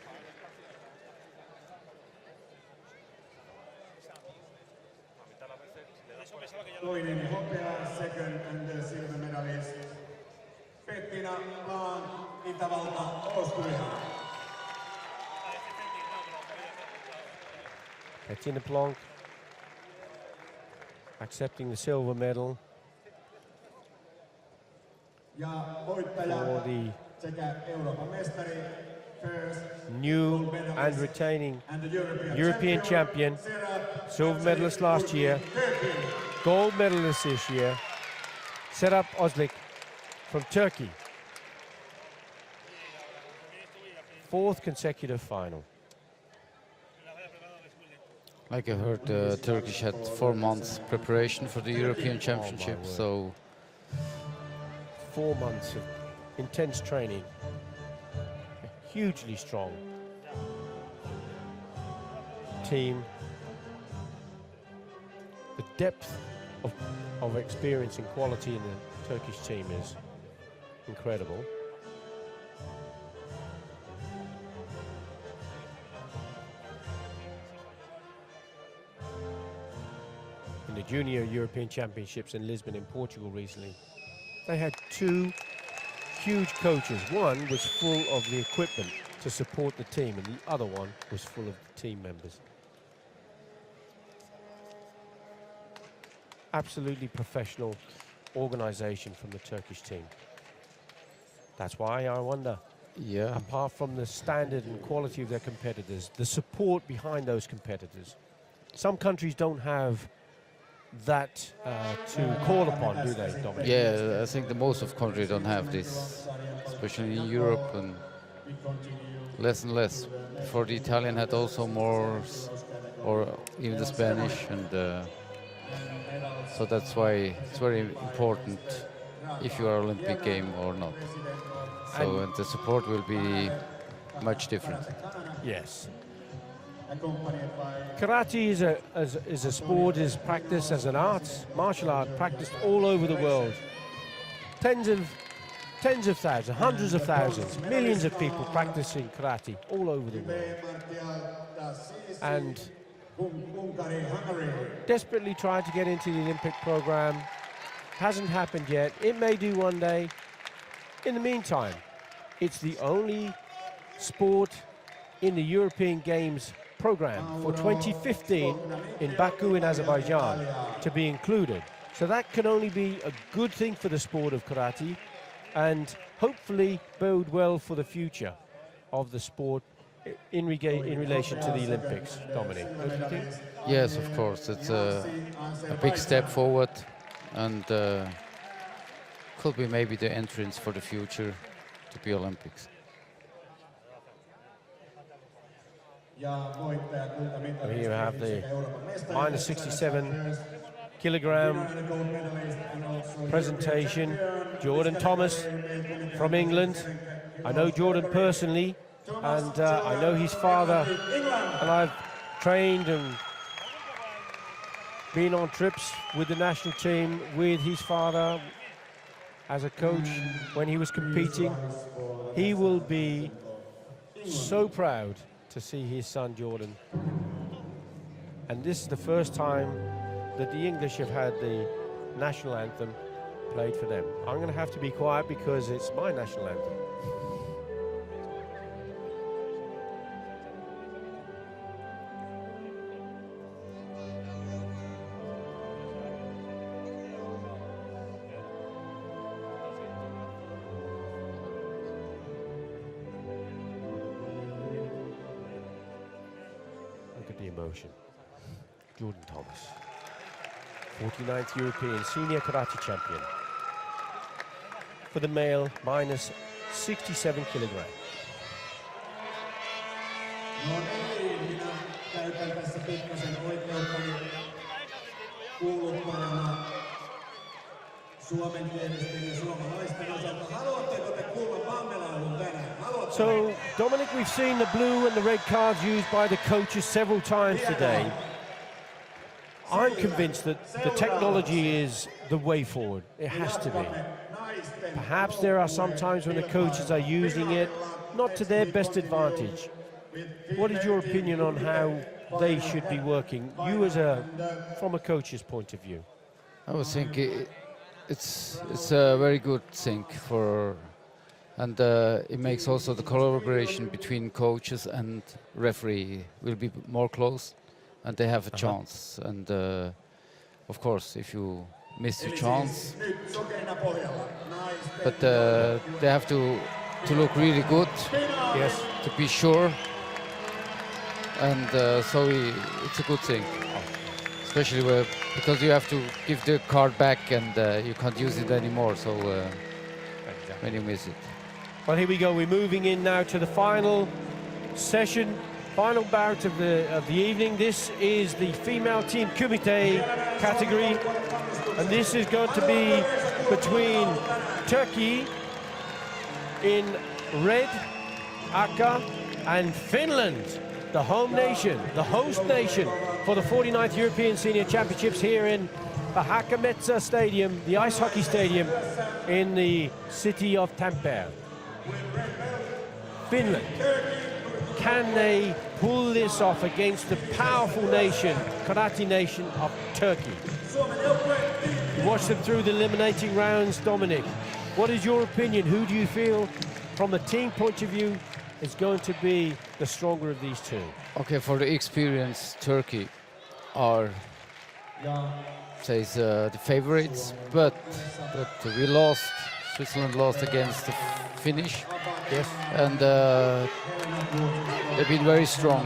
Toinen hopea, second and the silver medalist. Bettina Blanc, Itävalta, Austria. Bettina Plonk accepting the silver medal Ja voittaja for the sekä Euroopan mestari, first, new and retaining and the European champion, silver medalist last year, gold medalist this year, Serap Ozlik from Turkey. Fourth consecutive final. Like I heard, Turkish had 4 months preparation for the European Championship, word. so 4 months of intense training. Hugely strong team. The depth of experience and quality in the Turkish team is incredible. In the Junior European Championships in Lisbon in Portugal recently, they had 2 huge coaches. One was full of the equipment to support the team, and the other one was full of the team members. Absolutely professional organization from the Turkish team. That's why I wonder, yeah. apart from the standard and quality of their competitors, the support behind those competitors. Some countries don't have that to call upon, do they, Dominic? Yeah, I think the most of countries don't have this, especially in Europe, and less and less. For the Italian had also more, or even the Spanish, and so that's why it's very important if you are Olympic game or not. So and the support will be much different. Yes. Karate is a sport, is practiced as an art, martial art, practiced all over the world. Tens of thousands, hundreds of thousands, millions of people practicing karate all over the world. And desperately trying to get into the Olympic program. Hasn't happened yet. It may do one day. In the meantime, it's the only sport in the European Games program for 2015 in Baku in Azerbaijan to be included. So that can only be a good thing for the sport of karate and hopefully bode well for the future of the sport in relation to the Olympics. Dominic, don't you think? Yes, of course. It's a big step forward, and could be maybe the entrance for the future to be Olympics. Here you have the minus 67 kilogram presentation. Jordan Thomas from England. I know Jordan personally, and I know his father, and I've trained and been on trips with the national team with his father as a coach when he was competing. He will be so proud to see his son Jordan. And this is the first time that the English have had the national anthem played for them. I'm going to have to be quiet because it's my national anthem. Look at the emotion. Jordan Thomas, 49th European Senior Karate Champion. For the male, minus 67 kilograms. No niin, minä käytän tässä pikkasen oikeuttani kuuluttajana suomenkielisten ja suomalaisten osalta. Haluatteko te kuulla pammelaulun tänään? So, Dominic, we've seen the blue and the red cards used by the coaches several times today. I'm convinced that the technology is the way forward. It has to be. Perhaps there are some times when the coaches are using it not to their best advantage. What is your opinion on how they should be working? You from a coach's point of view. I would think it's a very good thing and it makes also the collaboration between coaches and referee will be more close, and they have a chance. And of course, if you miss your chance, but they have to look really good. Yes. To be sure. And so it's a good thing, especially because you have to give the card back and you can't use it anymore. So when you miss it. Well, here we go. We're moving in now to the final session, final bout of the evening. This is the female team kumite category, and this is going to be between Turkey in red, Aka, and Finland, the home nation, the host nation for the 49th European Senior Championships here in the Hakametsa Stadium, the ice hockey stadium in the city of Tampere. Finland, can they pull this off against the powerful nation, karate nation of Turkey? You watched them through the eliminating rounds, Dominic. What is your opinion? Who do you feel, from the team point of view, is going to be the stronger of these two? Okay, for the experience, Turkey are the favorites, but we lost. Switzerland lost against the Finnish. Yes. And they've been very strong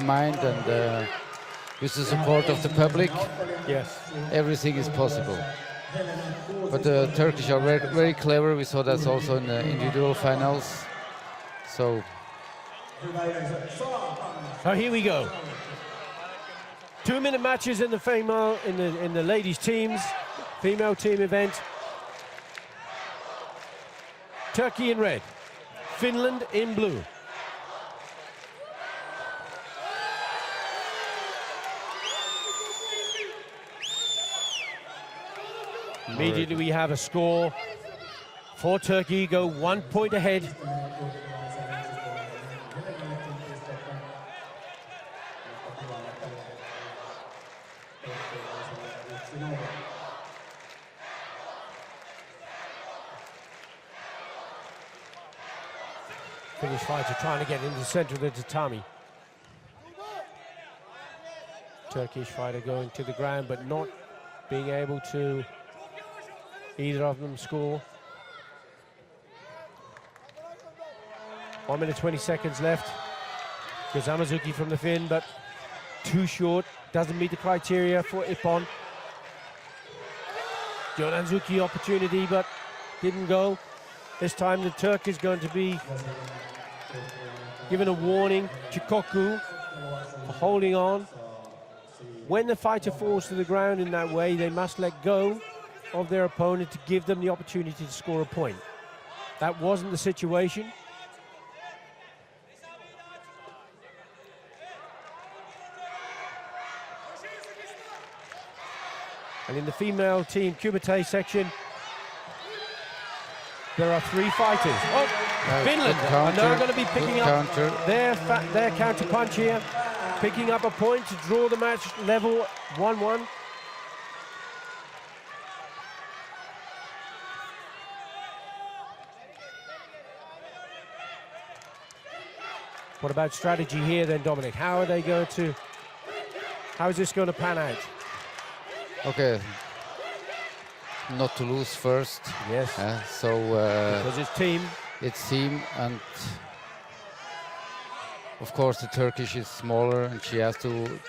mind, and with the support of the public, yes, everything is possible. But the Turkish are very, very clever. We saw that also in the individual finals. So here we go. 2-minute matches in the female, in the ladies teams, female team event. Turkey in red, Finland in blue. Immediately we have a score for Turkey, go 1 point ahead. Finnish fighter trying to get into the center of the tatami. Turkish fighter going to the ground, but not being able to either of them score. 1 minute 20 seconds left. Gazamazuki from the Finn, but too short. Doesn't meet the criteria for Ippon. Jonanzuki opportunity, but didn't go. This time the Turk is going to be given a warning, Chikoku, for holding on. When the fighter falls to the ground in that way, they must let go of their opponent to give them the opportunity to score a point. That wasn't the situation. And in the female team kumite section, there are 3 fighters. Oh, Finland are now going to be picking up their counter punch here, picking up a point to draw the match level 1-1. What about strategy here then, Dominic? How is this going to pan out? Okay. Not to lose first. Yes. Because it's team. It's team, and of course the Turkish is smaller, and she has to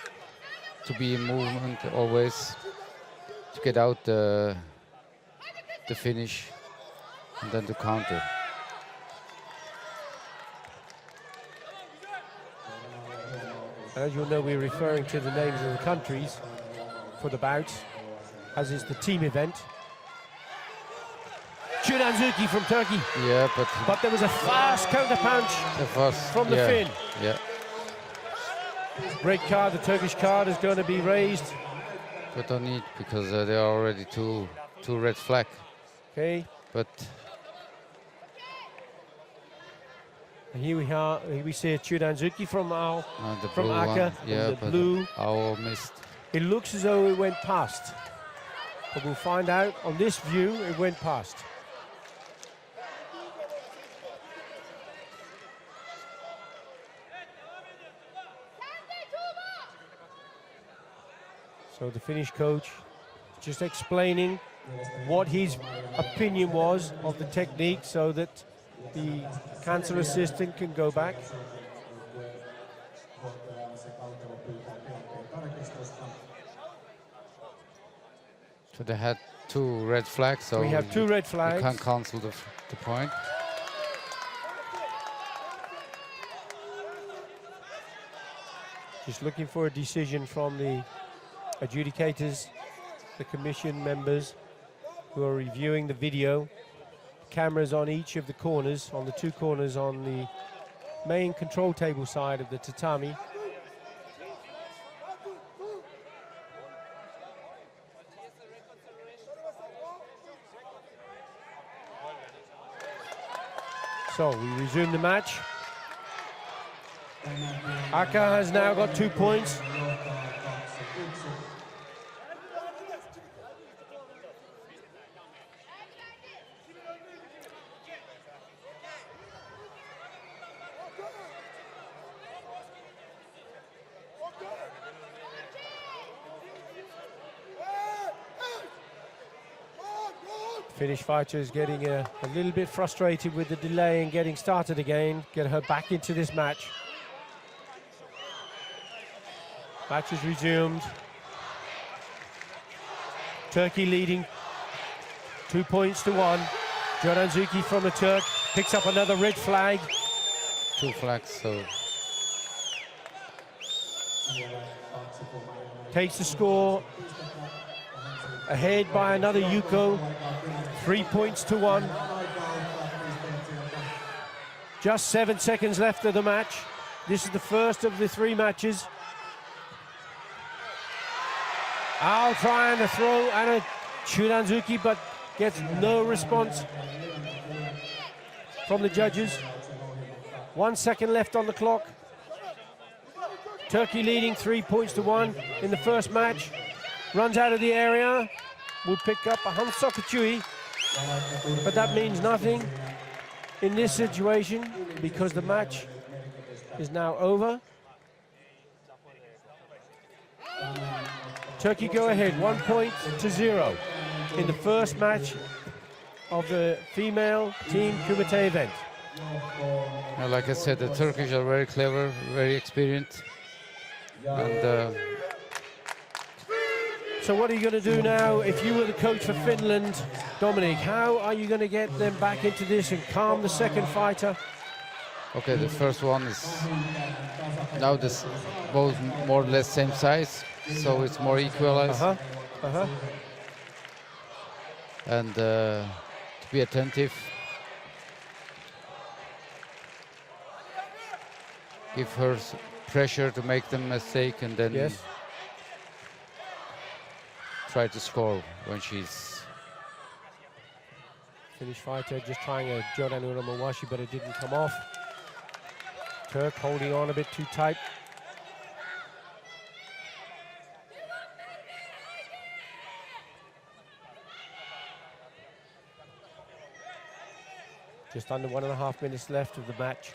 to be in movement always, to get out the finish, and then to counter. As you'll know, we're referring to the names of the countries for the bouts, as is the team event. Churanzuki from Turkey. Yeah, But there was a fast counter punch from the Finn. Yeah, Red card, the Turkish card is going to be raised. but don't need, because there are already two red flag. Okay, But and here we see Churanzuki from the from blue Aka, one, yeah, the but blue. our missed. It looks as though it went past, but we'll find out. On this view, it went past. So the Finnish coach just explaining what his opinion was of the technique so that the cancer assistant can go back. So they had two red flags, so We have two red you flags. can't cancel the point. Just looking for a decision from the adjudicators, the commission members who are reviewing the video. Cameras on each of the corners, on the two corners on the main control table side of the tatami. So we resume the match. Aka has now got 2 points. Finnish fighter is getting a little bit frustrated with the delay and getting started again. Get her back into this match. Match is resumed. Turkey leading 2 points to 1. Joranzuki from the Turk picks up another red flag. Two flags, so Takes the score ahead by another Yuko. 3 points to 1. Just 7 seconds left of the match. This is the first of the 3 matches. I'll try and a throw and a Churanzuki, but gets no response from the judges. 1 second left on the clock. Turkey leading 3 points to 1 in the first match. Runs out of the area. Will pick up a Hansokachui, but that means nothing in this situation because the match is now over. Turkey go ahead, 1 point to 0 in the first match of the female team Kumite event. like I said, the Turkish are very clever, very experienced, and So what are you going to do now if you were the coach for Finland, Dominic? How are you going to get them back into this and calm the second fighter? okay, the first one is now this both more or less same size, so it's more equalized. And to be attentive, give her pressure to make them mistake, and then Yes. try to score when she's. Finnish fighter just trying a Jodan Uramawashi, but it didn't come off. Turk holding on a bit too tight. Just under 1.5 minutes left of the match.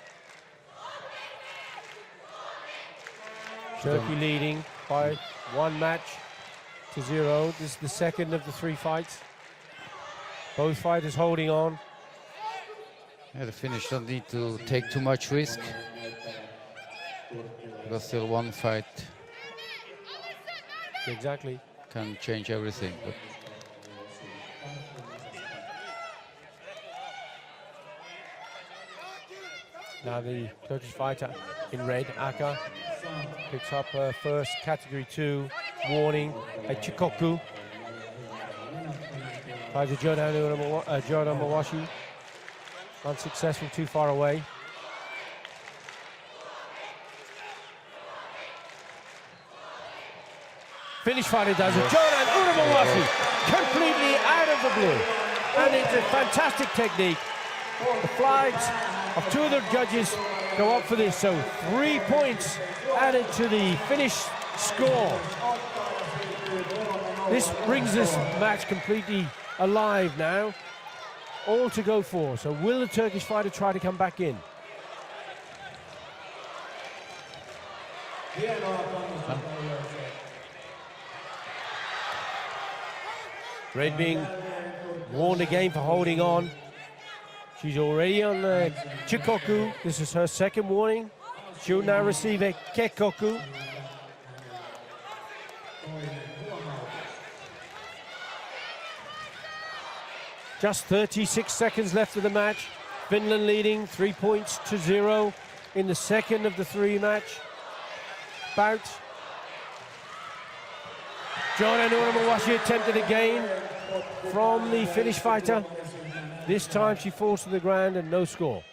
Turkey leading by 1 match to 0. This is the second of the 3 fights. Both fighters holding on. Yeah, the Finnish don't need to take too much risk. There's still 1 fight. Exactly. can change everything. But Now the Turkish fighter in red, Aka, picks up her first category 2 warning, a Chikoku. Tries a Jordan Mawashi. Unsuccessful, too far away. Finish fighter does it. Jordan Uramawashi, completely out of the blue. And it's a fantastic technique. The flags of 2 of the judges go up for this, so 3 points added to the finish score. This brings this match completely alive now. All to go for. So will the Turkish fighter try to come back in? Red being warned again for holding on. She's already on the Chikoku. This is her second warning. She'll now receive a Kekoku. Just 36 seconds left of the match. Finland leading 3 points to 0 in the second of the 3 match bout. Jordan Uramawashi attempted again from the Finnish fighter. This time she falls to the ground and no score.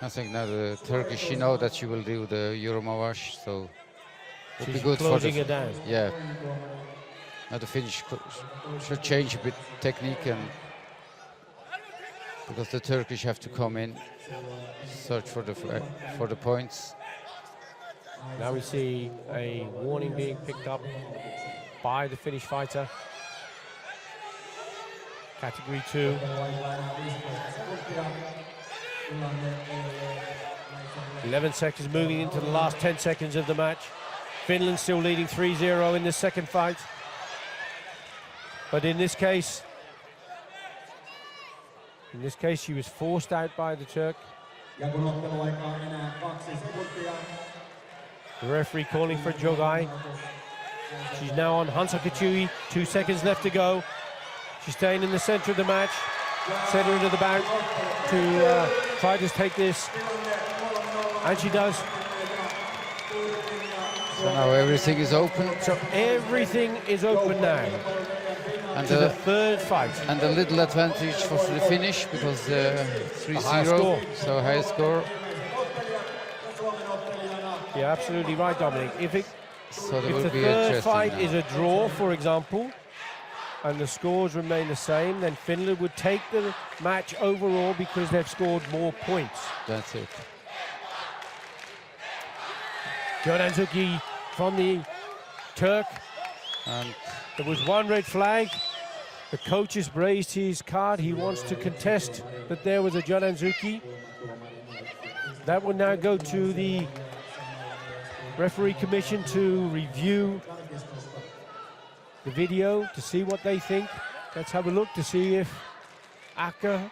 I think now the Turkish, she know that she will do the Euromawash, so it would be She's good for closing the it down. Yeah. Now the Finnish should change a bit technique, and because the Turkish have to come in, search for the points. Now we see a warning being picked up by the Finnish fighter. Category 2. 11 seconds moving into the last 10 seconds of the match. Finland still leading 3-0 in the second fight. But in this case, she was forced out by the Turk. The referee calling for Jogai. She's now on Hansa Kachui. 2 seconds left to go. She's staying in the center of the match. Set her into the bout to try to take this. And she does. So now everything is open. So everything is open now. And to the third fight. And a little advantage for the finish because 3-0. So high score. You're absolutely right, Dominic. If the third fight is a draw, for example, and the scores remain the same, then Finland would take the match overall because they've scored more points. That's it. Jordan Zuki from the Turk. And there was one red flag. The coach has raised his card. He wants to contest that there was a Jordan Zuki. That will now go to the referee commission to review the video to see what they think. Let's have a look to see if Aka,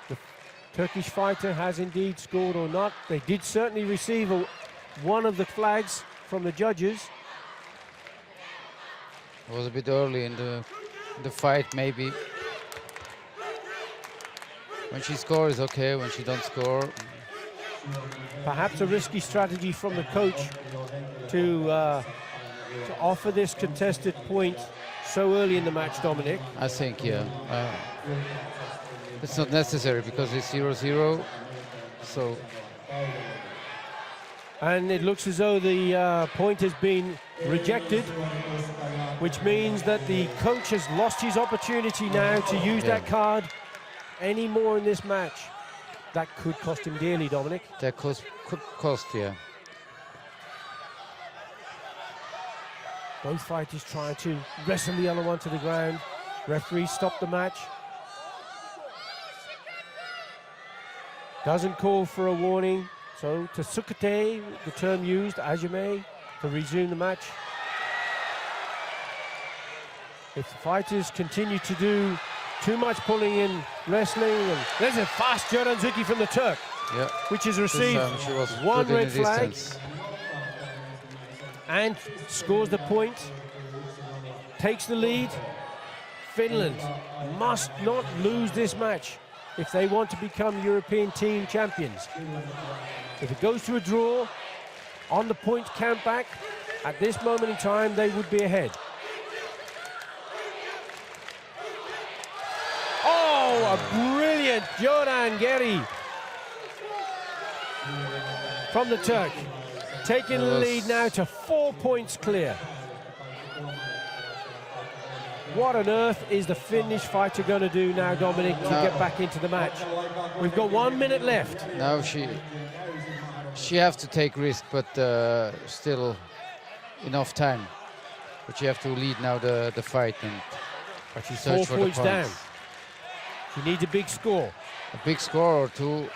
the Turkish fighter, has indeed scored or not. They did certainly receive one of the flags from the judges. It was a bit early in the fight, maybe. When she scores, okay. When she don't score, perhaps a risky strategy from the coach to offer this contested point so early in the match, Dominic. I think, yeah. It's not necessary because it's 0-0. So. And it looks as though the point has been rejected, which means that the coach has lost his opportunity now to use that card any more in this match. That could cost him dearly, Dominic. That could cost, yeah. Both fighters trying to wrestle the other one to the ground. Referee stopped the match. Doesn't call for a warning. So to Tsukete, the term used, Ajime, to resume the match. If the fighters continue to do too much pulling in wrestling, and there's a fast Jordan Zuki from the Turk, which has received one red flag and scores the point, takes the lead. Finland must not lose this match if they want to become European team champions. If it goes to a draw, on the point count back, at this moment in time, they would be ahead. Oh, a brilliant Jordan Geri from the Turk. Taking the lead now to 4 points clear. What on earth is the Finnish fighter going to do now, Dominic, to get back into the match? We've got 1 minute left. Now she have to take risk, but still enough time. But you have to lead now the fight and But she's search 4 for points the down. points. She needs a big score. A big score or two.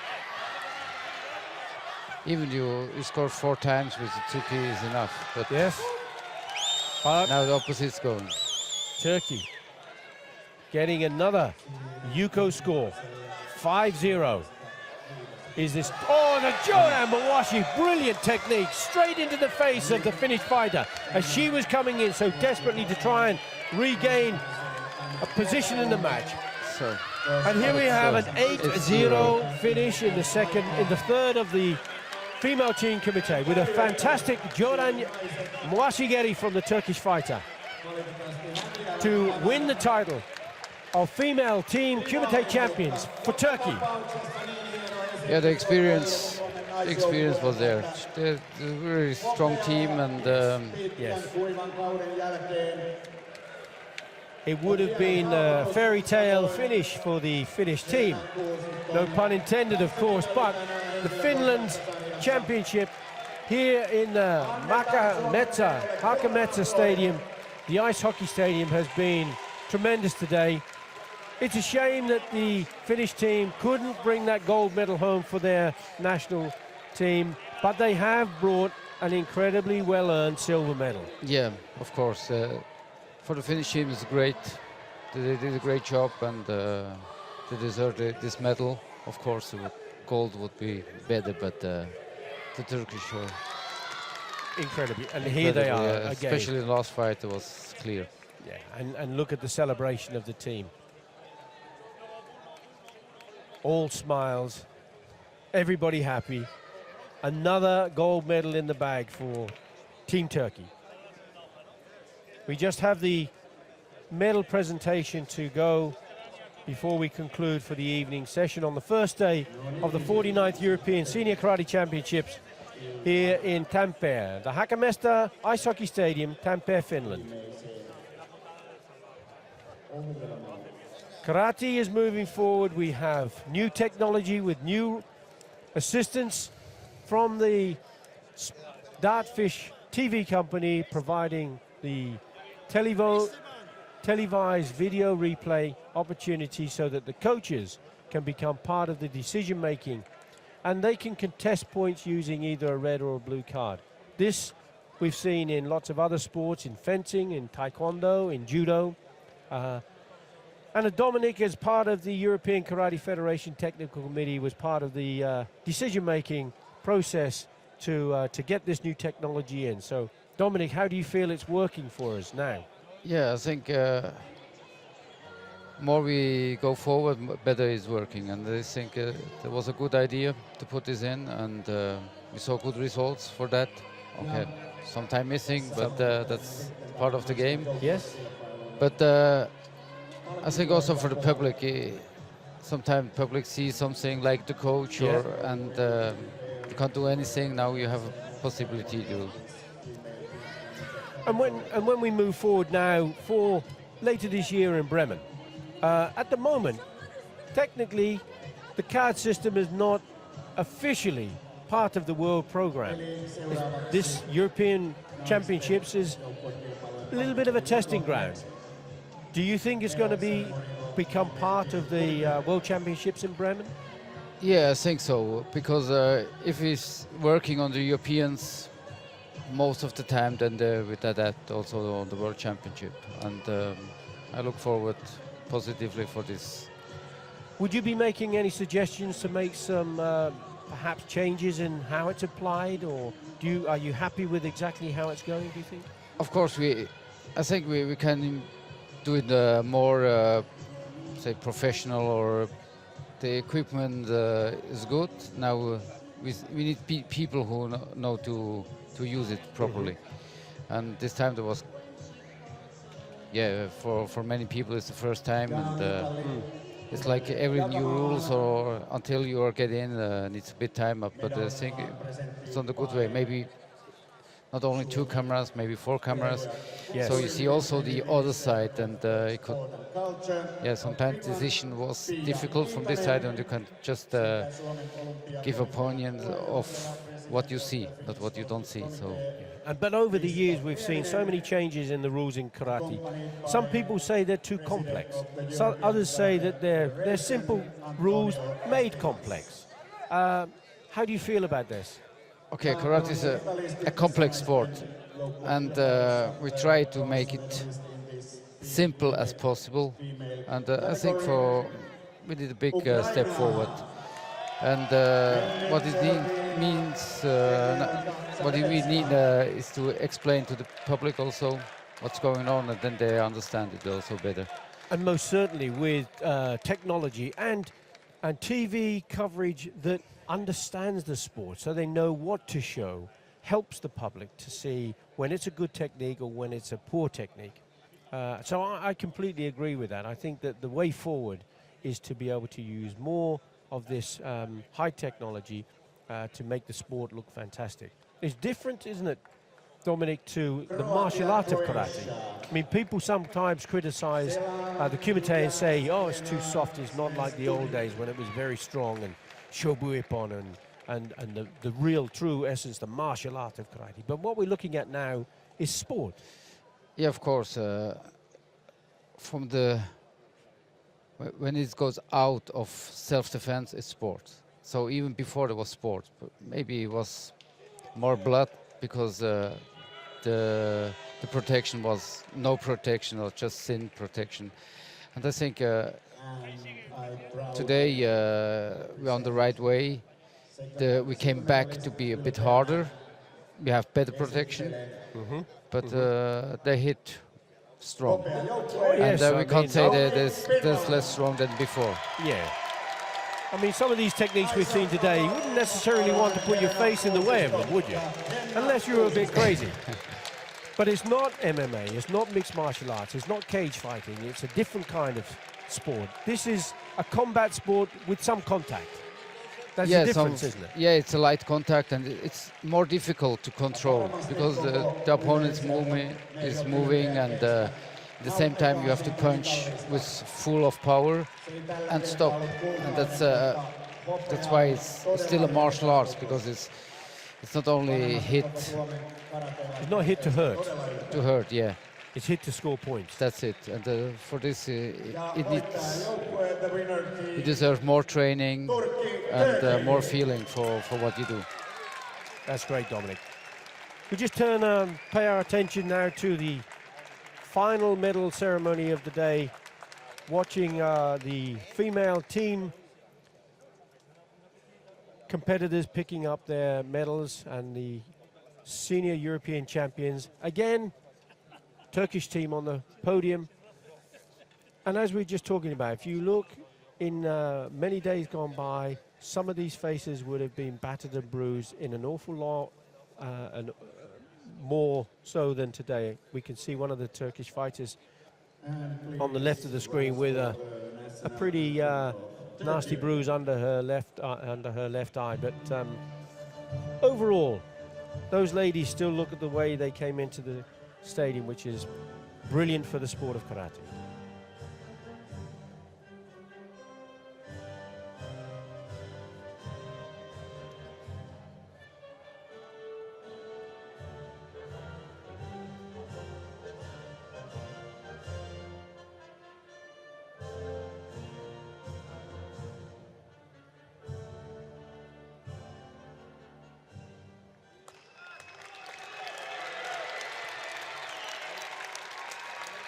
Even you score 4 times with the 2 key is enough. But Yes. But now the opposite's going. Turkey getting another Yuko score. 5-0. Is this... Oh, the Jordan Mawashi, brilliant technique, straight into the face of the Finnish fighter as she was coming in so desperately to try and regain a position in the match. So, And here we have an it's 8-0 finish in the third of the female team committee with a fantastic Jordan Mwashigeri from the Turkish fighter to win the title of female team kumite champions for Turkey. yeah, the experience was there. They're a very strong team, and Yes. It would have been a fairy tale finish for the Finnish team. No pun intended, of course, but the Finland championship here in the Hakametsa Stadium, the ice hockey stadium, has been tremendous today. It's a shame that the Finnish team couldn't bring that gold medal home for their national team, but they have brought an incredibly well-earned silver medal. yeah, of course. For the Finnish team, it's great. They did a great job, and they deserve this medal. Of course, gold would be better, but the Turkish are Incredibly, and here they are yeah, again. especially the last fight, it was clear. Yeah, and look at the celebration of the team. All smiles, everybody happy. Another gold medal in the bag for Team Turkey. We just have the medal presentation to go before we conclude for the evening session on the first day of the 49th European Senior Karate Championships here in Tampere, the Hakametsa Ice Hockey Stadium, Tampere, Finland. Karate is moving forward. We have new technology with new assistance from the Dartfish TV company providing the televised video replay opportunity so that the coaches can become part of the decision making and they can contest points using either a red or a blue card. This we've seen in lots of other sports, in fencing, in taekwondo, in judo. And Dominic, as part of the European Karate Federation Technical Committee, was part of the decision-making process to get this new technology in. So, Dominic, how do you feel it's working for us now? Yeah, I think more we go forward, better it's working. And I think it was a good idea to put this in, and we saw good results for that. Okay, some time missing, but that's part of the game. Yes. But I think also for the public, sometimes public sees something like the coach, and you can't do anything. Now you have a possibility to. And when we move forward now for later this year in Bremen, at the moment, technically, the card system is not officially part of the world program. This European Championships is a little bit of a testing ground. Do you think it's going to become part of the World Championships in Bremen? Yeah, I think so, because if he's working on the Europeans most of the time, then they will adapt also on the World Championship. And I look forward positively for this. Would you be making any suggestions to make some perhaps changes in how it's applied, or are you happy with exactly how it's going, do you think? Of course, I think we can do it more, say, professional, or the equipment is good. Now we need people who know to use it properly. And this time there was, yeah, for many people it's the first time, and it's like every new rules, or until you get in, needs a bit time up. But I think it's on the good way. Maybe not only 2 cameras, maybe 4 cameras. Yes. So you see also the other side, and it could, yeah, sometimes decision was difficult from this side, and you can just give opinions of what you see, not what you don't see. So. But over the years, we've seen so many changes in the rules in karate. Some people say they're too complex. Some others say that they're simple rules made complex. How do you feel about this? Okay, karate is a complex sport, and we try to make it simple as possible. And I think we did a big step forward. And what it means, what we need is to explain to the public also what's going on, and then they understand it also better. And most certainly with technology and TV coverage that understands the sport, so they know what to show, helps the public to see when it's a good technique or when it's a poor technique. So I completely agree with that. I think that the way forward is to be able to use more of this high technology to make the sport look fantastic. It's different, isn't it, Dominic, to the martial art of karate? I mean, people sometimes criticize the kumite and say, oh, it's too soft, it's not like the old days when it was very strong, and shobuippon and the real true essence, the martial art of karate. But what we're looking at now is sport. Yeah, of course. When it goes out of self-defense, it's sport. So even before there was sport, but maybe it was more blood, because the protection was no protection, or just thin protection. And I think today we're on the right way. We came back to be a bit harder. We have better protection, but they hit strong. Yes, and we can't say that there's less strong than before. Yeah. I mean, some of these techniques we've seen today, you wouldn't necessarily want to put your face in the way of them, would you? Unless you were a bit crazy. But it's not MMA, it's not mixed martial arts, it's not cage fighting, it's a different kind of sport. This is a combat sport with some contact. That's the difference, isn't it? Yeah, it's a light contact, and it's more difficult to control, because the opponent's movement is moving, and at the same time you have to punch with full of power and stop. And that's why it's still a martial arts, because it's not only hit. It's not hit to hurt. To hurt, yeah. It's hit to score points. That's it. And for this, it deserves more training and more feeling for what you do. That's great, Dominic. We just pay our attention now to the final medal ceremony of the day, watching the female team competitors picking up their medals, and the senior European champions. Again, Turkish team on the podium. And as we were just talking about, if you look in many days gone by, some of these faces would have been battered and bruised in an awful lot, more so than today. We can see one of the Turkish fighters on the left of the screen with a pretty nasty bruise under her left eye. But overall, those ladies still look at the way they came into the stadium, which is brilliant for the sport of karate.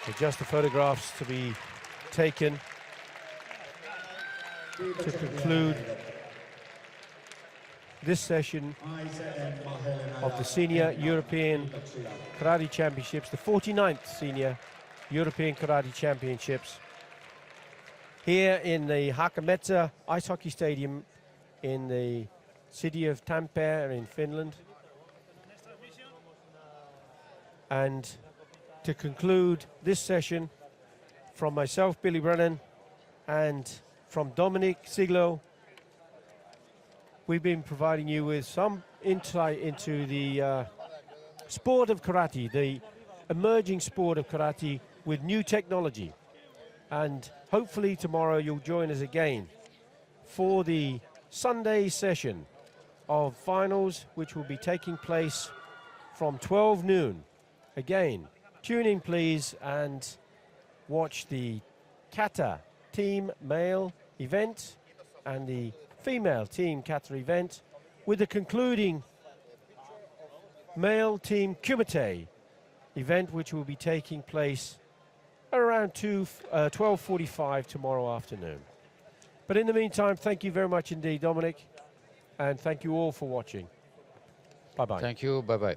So just the photographs to be taken to conclude this session of the Senior European Karate Championships, the 49th Senior European Karate Championships, here in the Hakametsä Ice Hockey Stadium in the city of Tampere in Finland. And to conclude this session, from myself, Billy Brennan, and from Dominic Siglo, we've been providing you with some insight into the sport of karate, the emerging sport of karate with new technology. And hopefully tomorrow you'll join us again for the Sunday session of finals, which will be taking place from 12 noon. Again, tune in please and watch the kata team male event and the female team kata event, with the concluding male team kumite event, which will be taking place around 12:45 tomorrow afternoon. But in the meantime, thank you very much indeed, Dominic, and thank you all for watching. Bye-bye. Thank you. Bye-bye.